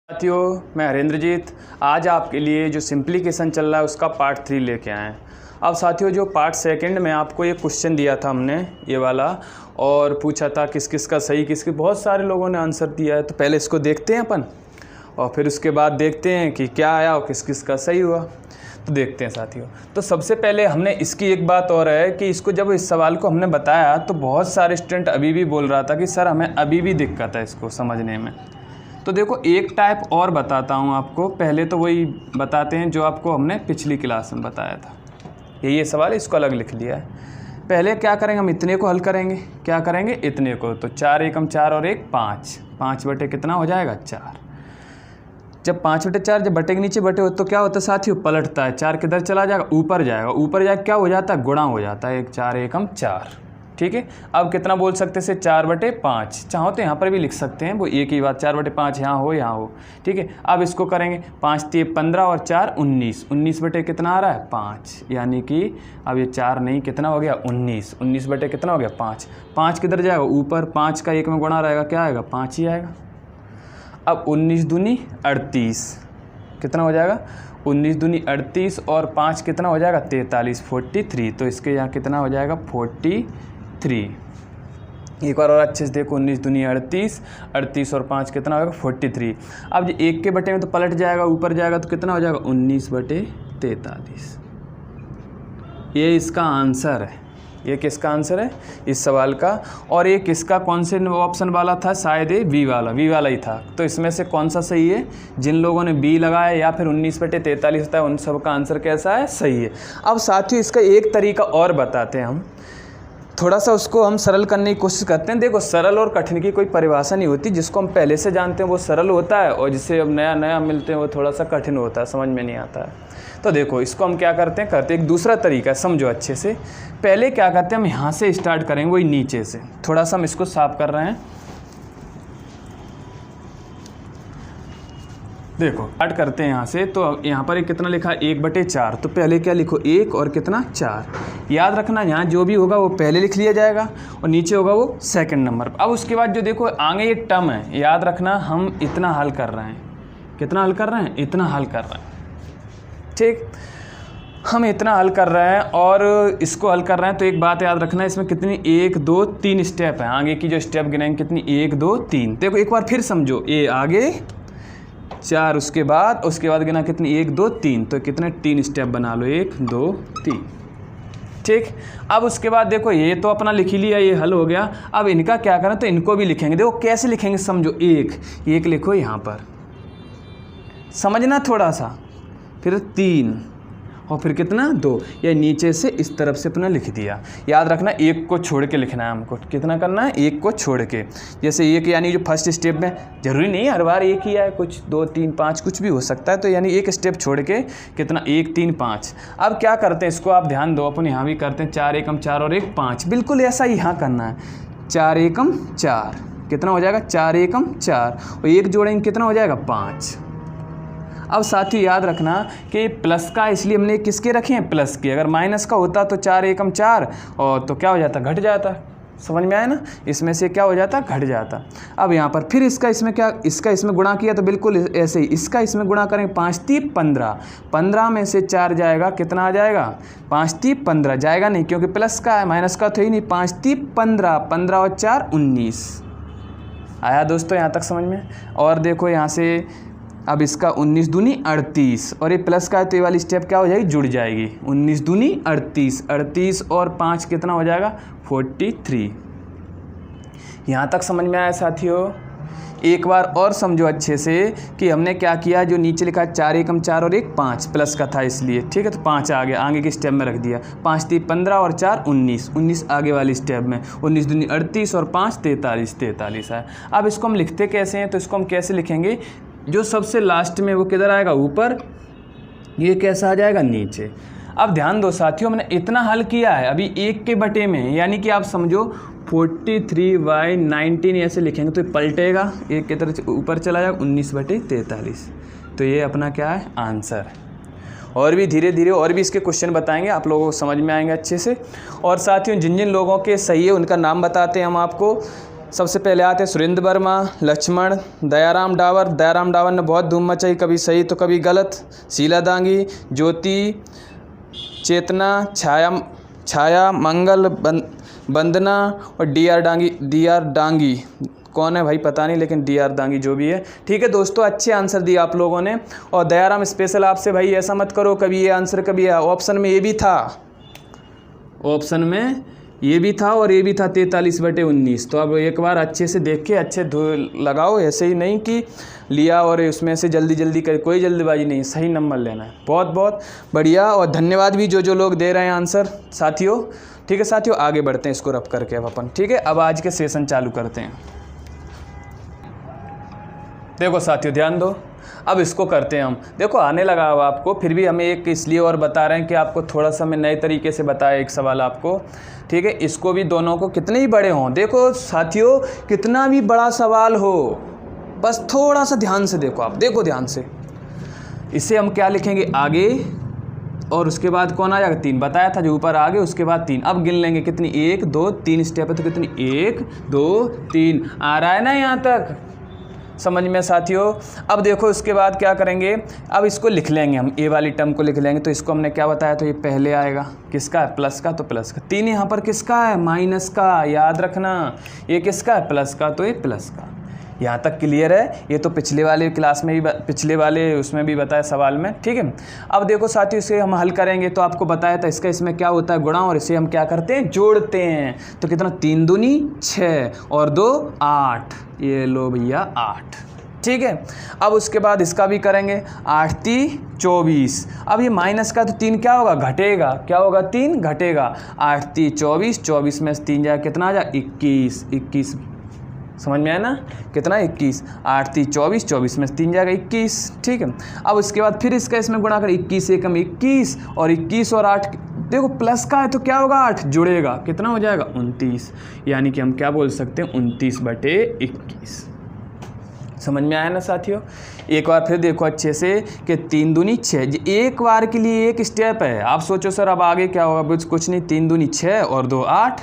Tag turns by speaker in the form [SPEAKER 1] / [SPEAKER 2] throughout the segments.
[SPEAKER 1] साथियों, मैं हरेंद्रजीत आज आपके लिए जो सिंप्लीकेशन चल रहा है उसका पार्ट 3 लेके आए हैं। अब साथियों, जो पार्ट सेकंड में आपको ये क्वेश्चन दिया था हमने ये वाला और पूछा था किस किस का सही किसके, बहुत सारे लोगों ने आंसर दिया है। तो पहले इसको देखते हैं अपन और फिर उसके बाद देखते हैं कि क्या आया और किस किस का सही हुआ। तो देखते हैं साथियों। तो सबसे पहले हमने इसकी एक बात और है कि इसको जब इस सवाल को हमने बताया तो बहुत सारे स्टूडेंट अभी भी बोल रहा था कि सर हमें अभी भी दिक्कत है इसको समझने में। तो देखो एक टाइप और बताता हूँ आपको। पहले तो वही बताते हैं जो आपको हमने पिछली क्लास में बताया था। ये सवाल इसको अलग लिख लिया है। पहले क्या करेंगे, हम इतने को हल करेंगे। क्या करेंगे, इतने को। तो 4 एकम 4 और 1 5, 5 बटे कितना हो जाएगा 4। जब 5 बटे 4 जब बटे के नीचे बटे हो तो क्या होता है साथियों, पलटता है। 4 किधर चला जाएगा, ऊपर जाएगा। ऊपर जाए क्या हो जाता है, गुणा हो जाता है। 4 एकम 4। ठीक है। अब कितना बोल सकते हैं, 4 बटे 5। चाहो तो यहाँ पर भी लिख सकते हैं, वो एक ही बात। 4 बटे 5 यहाँ हो। ठीक है। अब इसको करेंगे 5 3 15 और 4 19। 19 बटे कितना आ रहा है 5, यानी कि अब ये 4 नहीं, कितना हो गया 19। 19 बटे कितना हो गया 5। 5 किधर जाएगा, ऊपर। 5 का 1 में गुणा रहेगा, क्या आएगा 5 ही आएगा। अब 19 दूनी 38 कितना हो जाएगा, 19 दूनी 38 और 5 कितना हो जाएगा 43, 43। तो इसके यहाँ कितना हो जाएगा 43। एक बार और अच्छे से देखो, 19 दूनी 38, 38 और 5 कितना होगा 43। अब ये 1 के बटे में तो पलट जाएगा, ऊपर जाएगा तो कितना हो जाएगा 19 बटे 43। ये इसका आंसर है। ये किसका आंसर है इस सवाल का। और ये किसका, कौन से ऑप्शन वाला था, शायद ये बी वाला ही था। तो इसमें से कौन सा सही है, जिन लोगों ने बी लगाया या फिर 19 बटे 43 होता है उन सब का आंसर कैसा है, सही है। अब साथियों इसका एक तरीका और बताते हैं हम, थोड़ा सा उसको हम सरल करने की कोशिश करते हैं। देखो सरल और कठिन की कोई परिभाषा नहीं होती। जिसको हम पहले से जानते हैं वो सरल होता है और जिससे अब नया नया मिलते हैं वो थोड़ा सा कठिन होता है, समझ में नहीं आता है। तो देखो इसको हम क्या करते हैं एक दूसरा तरीका समझो अच्छे से। पहले क्या करते हैं, हम यहाँ से स्टार्ट करेंगे, वही नीचे से। थोड़ा सा हम इसको साफ कर रहे हैं। देखो स्टार्ट करते हैं यहाँ से। तो यहाँ पर एक कितना लिखा है 1 बटे 4। तो पहले क्या लिखो 1 और कितना 4। याद रखना यहाँ जो भी होगा वो पहले लिख लिया जाएगा और नीचे होगा वो सेकंड नंबर। अब उसके बाद जो देखो आगे ये टर्म है, याद रखना हम इतना हल कर रहे हैं। कितना हल कर रहे हैं, इतना हल कर रहे हैं। ठीक, हम इतना हल कर रहे हैं और इसको हल कर रहे हैं। तो एक बात याद रखना, इसमें कितनी 1 2 3 स्टेप है। आगे की जो स्टेप गिनाएंगे कितनी 1 2 3। देखो एक बार फिर समझो, ये आगे 4, उसके बाद गिना कितनी 1 2 3। तो कितने 3 स्टेप बना लो, 1 2 3। ठीक। अब उसके बाद देखो ये तो अपना लिख ही लिया, ये हल हो गया। अब इनका क्या करें, तो इनको भी लिखेंगे। देखो कैसे लिखेंगे समझो, एक लिखो यहाँ पर, समझना थोड़ा सा, फिर 3 और फिर कितना 2। या नीचे से इस तरफ से अपना लिख दिया। याद रखना 1 को छोड़ के लिखना है हमको। कितना करना है, 1 को छोड़ के। जैसे 1 यानी जो फर्स्ट स्टेप में, जरूरी नहीं हर बार 1 ही है, कुछ 2 3 5 कुछ भी हो सकता है। तो यानी 1 स्टेप छोड़ के कितना 1 3 5। अब क्या करते हैं, इसको आप ध्यान दो, अपन यहाँ भी करते हैं 4 एकम 4 और 1 5। बिल्कुल ऐसा ही यहाँ करना है। 4 एकम 4 कितना हो जाएगा 4 एकम 4 और 1 जोड़ेंगे कितना हो जाएगा 5। अब साथियों याद रखना कि प्लस का इसलिए हमने किसके रखे हैं, प्लस के। अगर माइनस का होता तो 4 एकम 4 और तो क्या हो जाता, घट जाता। समझ में आया ना, इसमें से क्या हो जाता, घट जाता। अब यहाँ पर फिर इसका इसमें गुणा किया तो बिल्कुल ऐसे ही इसका इसमें गुणा करेंगे। 5 3 15, 15 में से 4 जाएगा, कितना आ जाएगा 5 3 15 जाएगा नहीं, क्योंकि प्लस का है, माइनस का तो ही नहीं। 5 3 15, 15 और 4 19। आया दोस्तों यहाँ तक समझ में। और देखो यहाँ से अब इसका 19 दूनी 38 और ये प्लस का है तो ये वाली स्टेप क्या हो जाएगी, जुड़ जाएगी। 19 दूनी 38, 38 और 5 कितना हो जाएगा 43। यहाँ तक समझ में आया साथियों। एक बार और समझो अच्छे से कि हमने क्या किया, जो नीचे लिखा है 4 एकम 4 और 1 5, प्लस का था इसलिए। ठीक है, तो 5 आ गया, आगे की स्टेप में रख दिया। 5 3 15 और 4 19, 19 आगे वाली स्टेप में। 19 दूनी 38 और 5 43, 43 है। अब इसको हम लिखते कैसे हैं, तो इसको हम कैसे लिखेंगे, जो सबसे लास्ट में वो किधर आएगा, ऊपर। ये कैसा आ जाएगा, नीचे। अब ध्यान दो साथियों, मैंने इतना हल किया है अभी 1 के बटे में, यानी कि आप समझो 43/19 ऐसे लिखेंगे तो ये पलटेगा, 1 की तरफ ऊपर चला जाएगा, 19 बटे 43। तो ये अपना क्या है, आंसर है। और भी धीरे धीरे और भी इसके क्वेश्चन बताएंगे, आप लोगों को समझ में आएंगे अच्छे से। और साथियों जिन जिन लोगों के सही है उनका नाम बताते हैं हम आपको। सबसे पहले आते हैं सुरेंद्र वर्मा, लक्ष्मण, दयाराम डावर। दयाराम डावर ने बहुत धूम मचाई, कभी सही तो कभी गलत। शीला दांगी, ज्योति, चेतना, छाया, मंगल, वंदना और डी आर डांगी। कौन है भाई पता नहीं, लेकिन डी आर दांगी जो भी है। ठीक है दोस्तों, अच्छे आंसर दिए आप लोगों ने। और दयाराम स्पेशल आपसे भाई ऐसा मत करो कभी ये आंसर कभी ऑप्शन में ये भी था, ऑप्शन में ये भी था और ये भी था 43/19। तो अब एक बार अच्छे से देख के अच्छे लगाओ, ऐसे ही नहीं कि लिया और उसमें से जल्दी जल्दी कर, कोई जल्दीबाजी नहीं, सही नंबर लेना है। बहुत बहुत बढ़िया और धन्यवाद भी जो लोग दे रहे हैं आंसर साथियों। ठीक है साथियों, आगे बढ़ते हैं इसको रब करके अब अपन। ठीक है, अब आज के सेशन चालू करते हैं। देखो साथियों ध्यान दो, अब इसको करते हैं हम। देखो आने लगा अब आपको, फिर भी हमें एक इसलिए और बता रहे हैं कि आपको थोड़ा सा मैं नए तरीके से बताया एक सवाल आपको। ठीक है, इसको भी दोनों को कितने ही बड़े हों, देखो साथियों कितना भी बड़ा सवाल हो, बस थोड़ा सा ध्यान से देखो आप, देखो ध्यान से। इसे हम क्या लिखेंगे आगे, और उसके बाद कौन आ जाएगा 3, बताया था जो ऊपर आगे, उसके बाद 3। अब गिन लेंगे कितनी, 1 2 3 स्टेप है तो कितनी 1 2 3 आ रहा है ना यहाँ तक, समझ में साथियों। अब देखो उसके बाद क्या करेंगे, अब इसको लिख लेंगे हम, ए वाली टर्म को लिख लेंगे। तो इसको हमने क्या बताया, तो ये पहले आएगा किसका है, प्लस का, तो प्लस का। 3 यहाँ पर किसका है, माइनस का, याद रखना। ये किसका है, प्लस का, तो ये प्लस का। यहाँ तक क्लियर है। ये तो पिछले वाले क्लास में भी, पिछले वाले उसमें भी बताया सवाल में। ठीक है, अब देखो साथियों इसे हम हल करेंगे तो आपको बताया था इसका इसमें क्या होता है गुणा, और इसे हम क्या करते हैं जोड़ते हैं। तो कितना, 3 दूनी 6 और 2 8, ये लो भैया 8। ठीक है, अब उसके बाद इसका भी करेंगे, 8 3 24। अब ये माइनस का तो 3 क्या होगा, घटेगा, क्या होगा 3 घटेगा। 8 3 24, 24 में से 3 जाए कितना आ जाए 21, 21 समझ में आया ना, कितना 21। 8 3 24, 24 में से 3 जाएगा 21। ठीक है, अब उसके बाद फिर इसका इसमें गुणा कर, 21 एकम 21 और 21 और 8, देखो प्लस का है तो क्या होगा 8 जुड़ेगा, कितना हो जाएगा 29। यानी कि हम क्या बोल सकते हैं 29/21। समझ में आया ना साथियों। एक बार फिर देखो अच्छे से कि 3 दूनी 6, एक बार के लिए एक स्टेप है। आप सोचो सर अब आगे क्या होगा, कुछ नहीं, 3 दूनी 6 और 2 8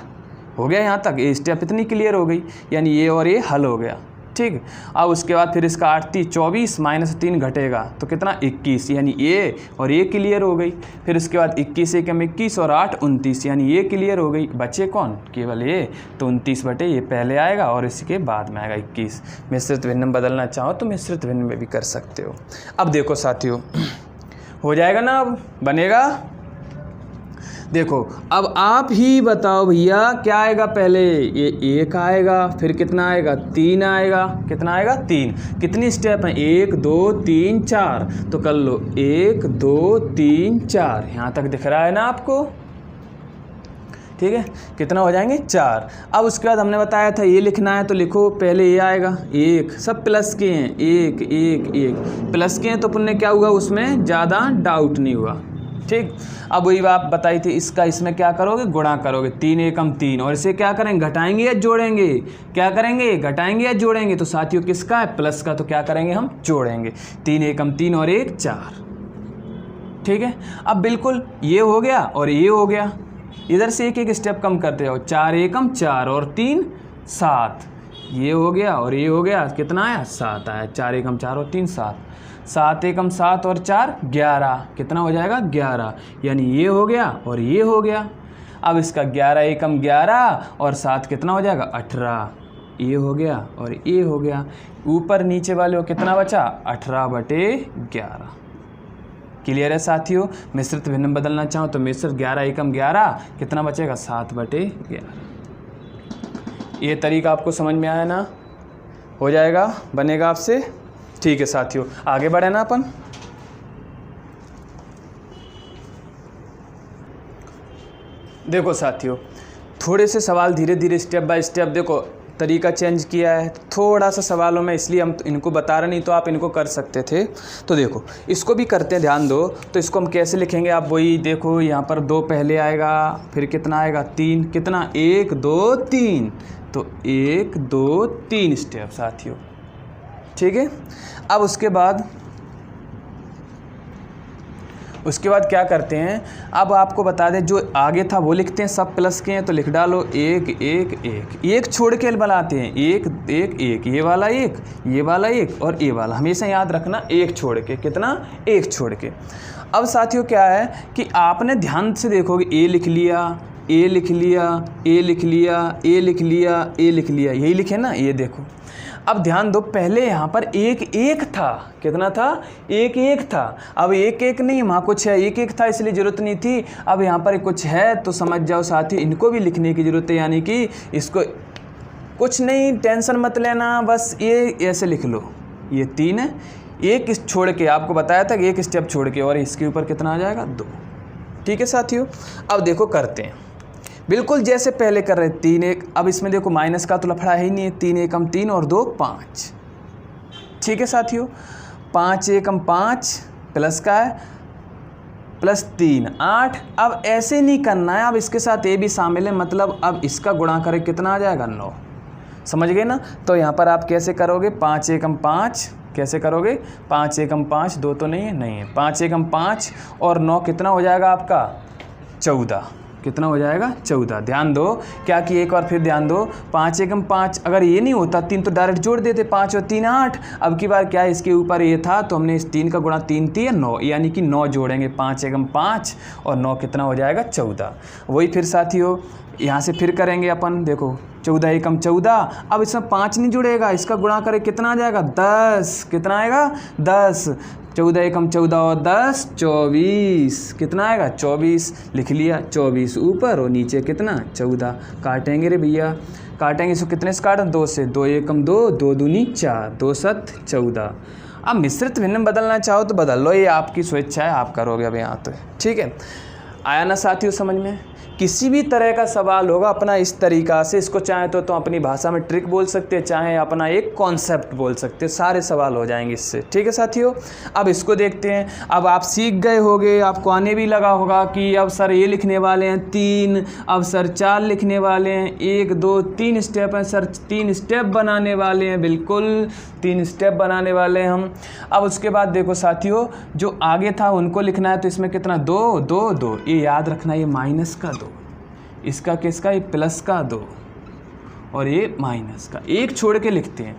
[SPEAKER 1] हो गया। यहाँ तक ये स्टेप इतनी क्लियर हो गई, यानी ये और ये हल हो गया। ठीक, अब उसके बाद फिर इसका 8 3 24 माइनस 3 घटेगा तो कितना 21, यानी ये और ये क्लियर हो गई। फिर उसके बाद 21 एकम 21 और 8 29, यानी ये क्लियर हो गई। बचे कौन, केवल ये, तो 29 बटे ये पहले आएगा और इसके बाद में आएगा 21। मिश्रित भिन्न में बदलना चाहो तो मिश्रित भिन्न में भी कर सकते हो। अब देखो साथियों हो जाएगा ना, अब बनेगा। देखो अब आप ही बताओ भैया क्या आएगा, पहले ये 1 आएगा, फिर कितना आएगा 3 आएगा, कितना आएगा 3। कितनी स्टेप हैं 1 2 3 4, तो कर लो 1 2 3 4, यहाँ तक दिख रहा है ना आपको। ठीक है, कितना हो जाएंगे 4। अब उसके बाद हमने बताया था ये लिखना है तो लिखो, पहले ये आएगा 1, सब प्लस के हैं, 1 1 1 प्लस के हैं तो पुण्य क्या हुआ, उसमें ज़्यादा डाउट नहीं हुआ। ठीक, अब वही बात बताई थी, इसका इसमें क्या करोगे, गुणा करोगे, 3 एकम 3, और इसे क्या करेंगे, घटाएंगे या जोड़ेंगे, क्या करेंगे, घटाएंगे या जोड़ेंगे। तो साथियों किसका है, प्लस का, तो क्या करेंगे हम जोड़ेंगे, 3 एकम 3 और 1 4। ठीक है, अब बिल्कुल ये हो गया और ये हो गया, इधर से एक एक स्टेप कम करते जाओ, 4 एकम 4 और 3 7, ये हो गया और ये हो गया, कितना आया 7 आया, 4 एकम 4 और 3 7, 7 एकम 7 और 4 11, कितना हो जाएगा 11, यानी ये हो गया और ये हो गया। अब इसका 11 एकम 11 और 7 कितना हो जाएगा 18, ये हो गया और ये हो गया। ऊपर नीचे वाले को कितना बचा 18/11। क्लियर है साथियों। मिश्रित भिन्न में बदलना चाहो तो मिश्रित 11 एकम 11 कितना बचेगा 7/11। ये तरीका आपको समझ में आया ना, हो जाएगा, बनेगा आपसे। ठीक है साथियों, आगे बढ़े ना अपन। देखो साथियों थोड़े से सवाल धीरे धीरे स्टेप बाय स्टेप, देखो तरीका चेंज किया है थोड़ा सा सवालों में, इसलिए हम इनको बता रहे, नहीं तो आप इनको कर सकते थे। तो देखो इसको भी करते हैं, ध्यान दो। तो इसको हम कैसे लिखेंगे, आप वही देखो, यहाँ पर 2 पहले आएगा, फिर कितना आएगा 3, कितना 1 2 3, तो 1 2 3 स्टेप साथियों। ठीक है, अब उसके बाद उसके बाद क्या करते हैं, अब आपको बता दें जो आगे था वो लिखते हैं, सब प्लस के हैं तो लिख डालो 1 1 1, एक छोड़ के बनाते हैं 1 1 1, ये वाला 1, ये वाला 1 और ये वाला, हमेशा याद रखना एक छोड़ के, कितना, एक छोड़ के। अब साथियों क्या है कि आपने ध्यान से देखोगे, ए लिख लिया, ए लिख लिया, ए लिख लिया, ए लिख लिया, ए लिख लिया, यही लिखे ना, ये देखो। अब ध्यान दो, पहले यहाँ पर 1 1 था, कितना था, 1 1 था। अब 1 1 नहीं, वहाँ कुछ है, 1 1 था इसलिए ज़रूरत नहीं थी। अब यहाँ पर कुछ है तो समझ जाओ साथी, इनको भी लिखने की ज़रूरत है, यानी कि इसको कुछ नहीं, टेंशन मत लेना, बस ये ऐसे लिख लो, ये 3 है, एक छोड़ के, आपको बताया था कि एक स्टेप छोड़ के, और इसके ऊपर कितना आ जाएगा, 2। ठीक है साथियों, अब देखो करते हैं बिल्कुल जैसे पहले कर रहे, 3 1। अब इसमें देखो माइनस का तो लफड़ा है ही नहीं है, 3 1 3 और 2 5। ठीक है साथियों, 5 1 5 प्लस का है, प्लस 3 8। अब ऐसे नहीं करना है, अब इसके साथ ये भी शामिल है, मतलब अब इसका गुणा करें कितना आ जाएगा, 9। समझ गए ना। तो यहाँ पर आप कैसे करोगे, 5 1 5, कैसे करोगे, 5 1 5, 2 तो नहीं है, नहीं है, 5 1 5 और 9 कितना हो जाएगा आपका, 14। कितना हो जाएगा, 14। ध्यान दो क्या कि एक बार फिर ध्यान दो, 5 1 5, अगर ये नहीं होता 3 तो डायरेक्ट जोड़ देते, 5 और 3 8। अब की बार क्या है, इसके ऊपर ये था तो हमने इस 3 का गुणा 3 3 9, यानी कि 9 जोड़ेंगे, 5 1 5 और 9 कितना हो जाएगा, 14। वही फिर साथियों यहाँ से फिर करेंगे अपन, देखो 14 1 14। अब इसमें 5 नहीं जुड़ेगा, इसका गुणा करें कितना आ जाएगा, 10। कितना आएगा, 10। 14 1 14 और 10 24, कितना आएगा, 24। लिख लिया, 24 ऊपर और नीचे कितना, 14। काटेंगे रे भैया, काटेंगे इसको, कितने से काटें, 2 से, 2 1 2, 2 दूनी 4, 2 7 14। अब मिश्रित भिन्न बदलना चाहो तो बदल लो, ये आपकी स्वेच्छा है, आप करोगे अब यहाँ तो। ठीक है, आया ना साथियों समझ में। किसी भी तरह का सवाल होगा अपना इस तरीक़ा से, इसको चाहे तो अपनी भाषा में ट्रिक बोल सकते हैं, चाहे अपना एक कॉन्सेप्ट बोल सकते हैं, सारे सवाल हो जाएंगे इससे। ठीक है साथियों, अब इसको देखते हैं। अब आप सीख गए होंगे, आपको आने भी लगा होगा कि अब सर ये लिखने वाले हैं 3, अब सर 4 लिखने वाले हैं, 1 2 3 स्टेप हैं सर, 3 स्टेप बनाने वाले हैं, बिल्कुल 3 स्टेप बनाने वाले हैं हम। अब उसके बाद देखो साथियों, जो आगे था उनको लिखना है, तो इसमें कितना, 2 2 2, ये याद रखना, ये माइनस का 2, इसका किसका, ये प्लस का 2 और ये माइनस का, एक छोड़ के लिखते हैं।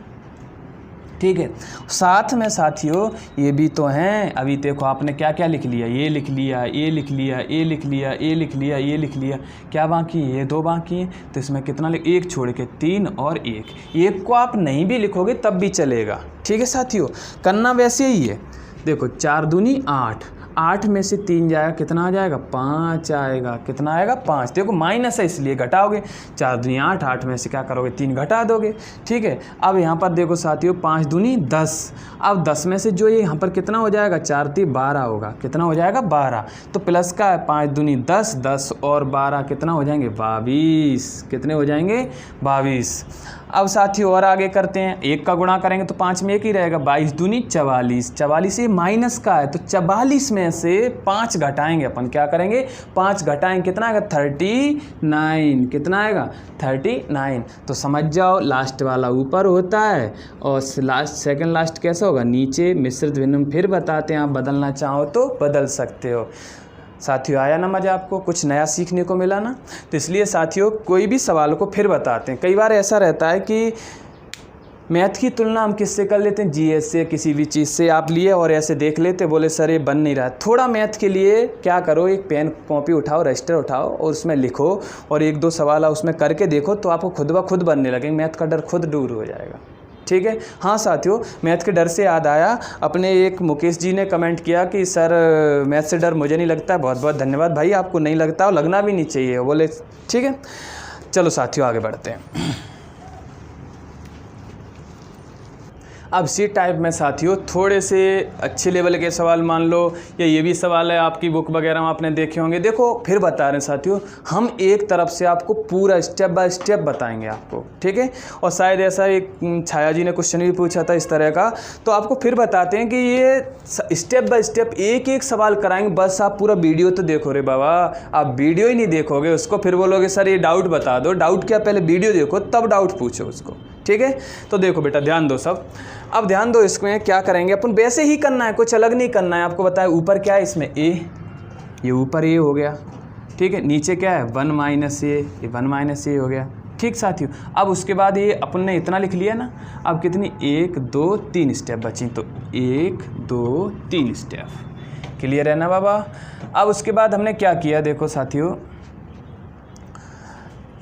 [SPEAKER 1] ठीक है, साथ में साथियों ये भी तो हैं। अभी देखो आपने क्या क्या लिख लिया, ये लिख लिया, ये लिख लिया, ये लिख लिया, ये लिख लिया, ये लिख लिया, क्या बाकी है, ये 2 बाकी हैं। तो इसमें कितना एक छोड़ के 3 और 1 को आप नहीं भी लिखोगे तब भी चलेगा। ठीक है साथियों, करना वैसे ही है। देखो 4 दूनी 8, 8 में से 3 जाएगा, कितना आ जाएगा, 5 आएगा, कितना आएगा, 5। देखो माइनस है इसलिए घटाओगे, 4 दूनी 8, 8 में से क्या करोगे, 3 घटा दोगे। ठीक है, अब यहाँ पर देखो साथियों, 5 दूनी 10, अब 10 में से जो ये यहाँ पर कितना हो जाएगा, 4 3 12 होगा, कितना हो जाएगा, 12। तो प्लस का है, 5 दूनी 10, 10 और 12 कितना हो जाएंगे, 22। कितने हो जाएंगे, 22। अब साथियों और आगे करते हैं, 1 का गुणा करेंगे तो 5 में 1 ही रहेगा, 22 दूनी 44, 44 ये माइनस का है, तो 44 में से 5 घटाएंगे अपन, क्या करेंगे, 5 घटाएंगे, कितना आएगा, 39। कितना आएगा, 39। तो समझ जाओ लास्ट वाला ऊपर होता है और लास्ट सेकंड लास्ट कैसा होगा, नीचे। मिश्रित भिन्न फिर बताते हैं, आप बदलना चाहो तो बदल सकते हो। साथियों आया ना मज़ा, आपको कुछ नया सीखने को मिला ना। तो इसलिए साथियों कोई भी सवाल को फिर बताते हैं। कई बार ऐसा रहता है कि मैथ की तुलना हम किससे कर लेते हैं, जीएस से, किसी भी चीज़ से आप लिए और ऐसे देख लेते, बोले सर ये बन नहीं रहा। थोड़ा मैथ के लिए क्या करो, एक पेन कॉपी उठाओ, रजिस्टर उठाओ और उसमें लिखो और 1 2 सवाल उसमें करके देखो, तो आपको खुद ब खुद बनने लगे, मैथ का डर खुद दूर हो जाएगा। ठीक है, हाँ साथियों, मैथ के डर से याद आया, अपने एक मुकेश जी ने कमेंट किया कि सर मैथ से डर मुझे नहीं लगता। बहुत बहुत धन्यवाद भाई, आपको नहीं लगता और लगना भी नहीं चाहिए, बोले ठीक है। चलो साथियों आगे बढ़ते हैं। अब सी टाइप में साथियों थोड़े से अच्छे लेवल के सवाल मान लो, या ये भी सवाल है आपकी बुक वगैरह में आपने देखे होंगे। देखो फिर बता रहे हैं साथियों, हम एक तरफ से आपको पूरा स्टेप बाय स्टेप बताएंगे आपको। ठीक है, और शायद ऐसा एक छाया जी ने क्वेश्चन भी पूछा था इस तरह का, तो आपको फिर बताते हैं कि ये स्टेप बाय स्टेप एक एक सवाल कराएंगे। बस आप पूरा वीडियो तो देखो रे बाबा, आप वीडियो ही नहीं देखोगे उसको फिर बोलोगे सर ये डाउट बता दो। डाउट क्या, पहले वीडियो देखो तब डाउट पूछो उसको। ठीक है। तो देखो बेटा ध्यान दो सब, अब ध्यान दो, इसमें क्या करेंगे अपन, वैसे ही करना है, कुछ अलग नहीं करना है। आपको बताया ऊपर क्या है, इसमें ए, ये ऊपर ए हो गया, ठीक है। नीचे क्या है 1 माइनस ए, ये 1 माइनस ए हो गया, ठीक साथियों। अब उसके बाद ये अपन ने इतना लिख लिया ना, अब कितनी 1 2 3 स्टेप बची, तो 1 2 3 स्टेप, क्लियर है ना बाबा। अब उसके बाद हमने क्या किया, देखो साथियों,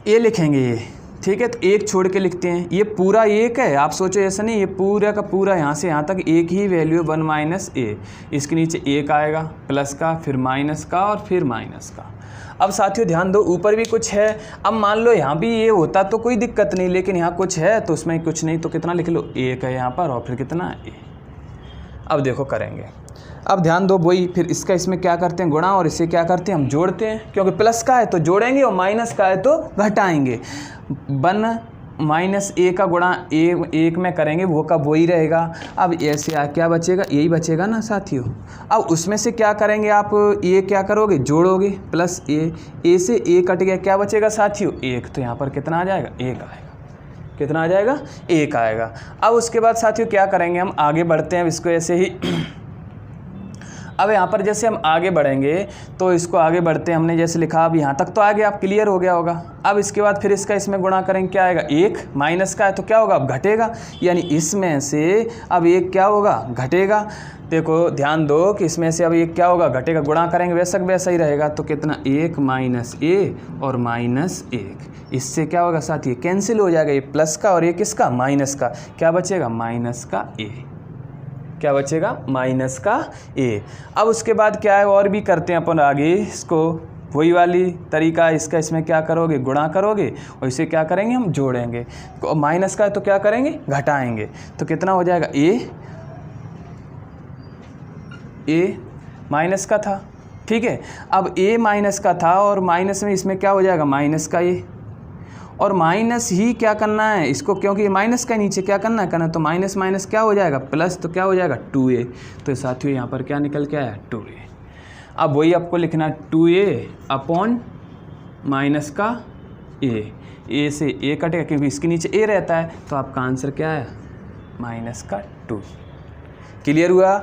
[SPEAKER 1] ये लिखेंगे ये, ठीक है। तो एक छोड़ के लिखते हैं, ये पूरा एक है, आप सोचो ऐसा नहीं, ये पूरा का पूरा यहाँ से यहाँ तक एक ही वैल्यू 1 माइनस ए, इसके नीचे एक आएगा प्लस का, फिर माइनस का और फिर माइनस का। अब साथियों ध्यान दो, ऊपर भी कुछ है। अब मान लो यहाँ भी ये होता तो कोई दिक्कत नहीं, लेकिन यहाँ कुछ है तो उसमें कुछ नहीं, तो कितना लिख लो, एक है यहाँ पर और फिर कितना ए। अब देखो करेंगे, अब ध्यान दो, वही फिर इसका इसमें क्या करते हैं गुणा, और इसे क्या करते हैं हम जोड़ते हैं, क्योंकि प्लस का है तो जोड़ेंगे और माइनस का है तो घटाएंगे। 1 माइनस ए का गुणा एक में करेंगे, वो का वही रहेगा। अब ऐसे क्या बचेगा, यही बचेगा ना साथियों। अब उसमें से क्या करेंगे आप, ये क्या करोगे, जोड़ोगे, प्लस ए से ए कट गया, क्या बचेगा साथियों, एक, तो यहाँ पर कितना आ जाएगा, एक आएगा, कितना आ जाएगा, एक आएगा। अब उसके बाद साथियों क्या करेंगे, हम आगे बढ़ते हैं, इसको ऐसे ही अब यहाँ पर जैसे हम आगे बढ़ेंगे तो इसको आगे बढ़ते हैं, हमने जैसे लिखा, अब यहाँ तक तो आगे आप क्लियर हो गया होगा। अब इसके बाद फिर इसका इसमें गुणा करेंगे, क्या आएगा, एक, माइनस का है तो क्या होगा, अब घटेगा, यानी इसमें से अब एक क्या होगा, घटेगा। देखो ध्यान दो कि इसमें से अब एक क्या होगा, घटेगा, गुणा करेंगे वैसा वैसा ही रहेगा, तो कितना, 1 माइनस ए और माइनस 1, इससे क्या होगा साथी, कैंसिल हो जाएगा, ये प्लस का और ये किसका, माइनस का, क्या बचेगा, माइनस का ए, क्या बचेगा, माइनस का ए। अब उसके बाद क्या है, और भी करते हैं अपन आगे इसको, वही वाली तरीका, इसका इसमें क्या करोगे, गुणा करोगे और इसे क्या करेंगे, हम जोड़ेंगे। माइनस का है तो क्या करेंगे, घटाएंगे, तो कितना हो जाएगा, ए माइनस का था, ठीक है। अब ए माइनस का था और माइनस में इसमें क्या हो जाएगा, माइनस का ए, और माइनस ही क्या करना है इसको, क्योंकि माइनस का नीचे क्या करना है, तो माइनस माइनस क्या हो जाएगा, प्लस, तो क्या हो जाएगा 2a, तो साथियों यहाँ पर क्या निकल के आया, 2a। अब वही आपको लिखना है 2a अपॉन माइनस का ए से ए कटेगा क्योंकि इसके नीचे ए रहता है, तो आपका आंसर क्या है, माइनस का 2। क्लियर हुआ।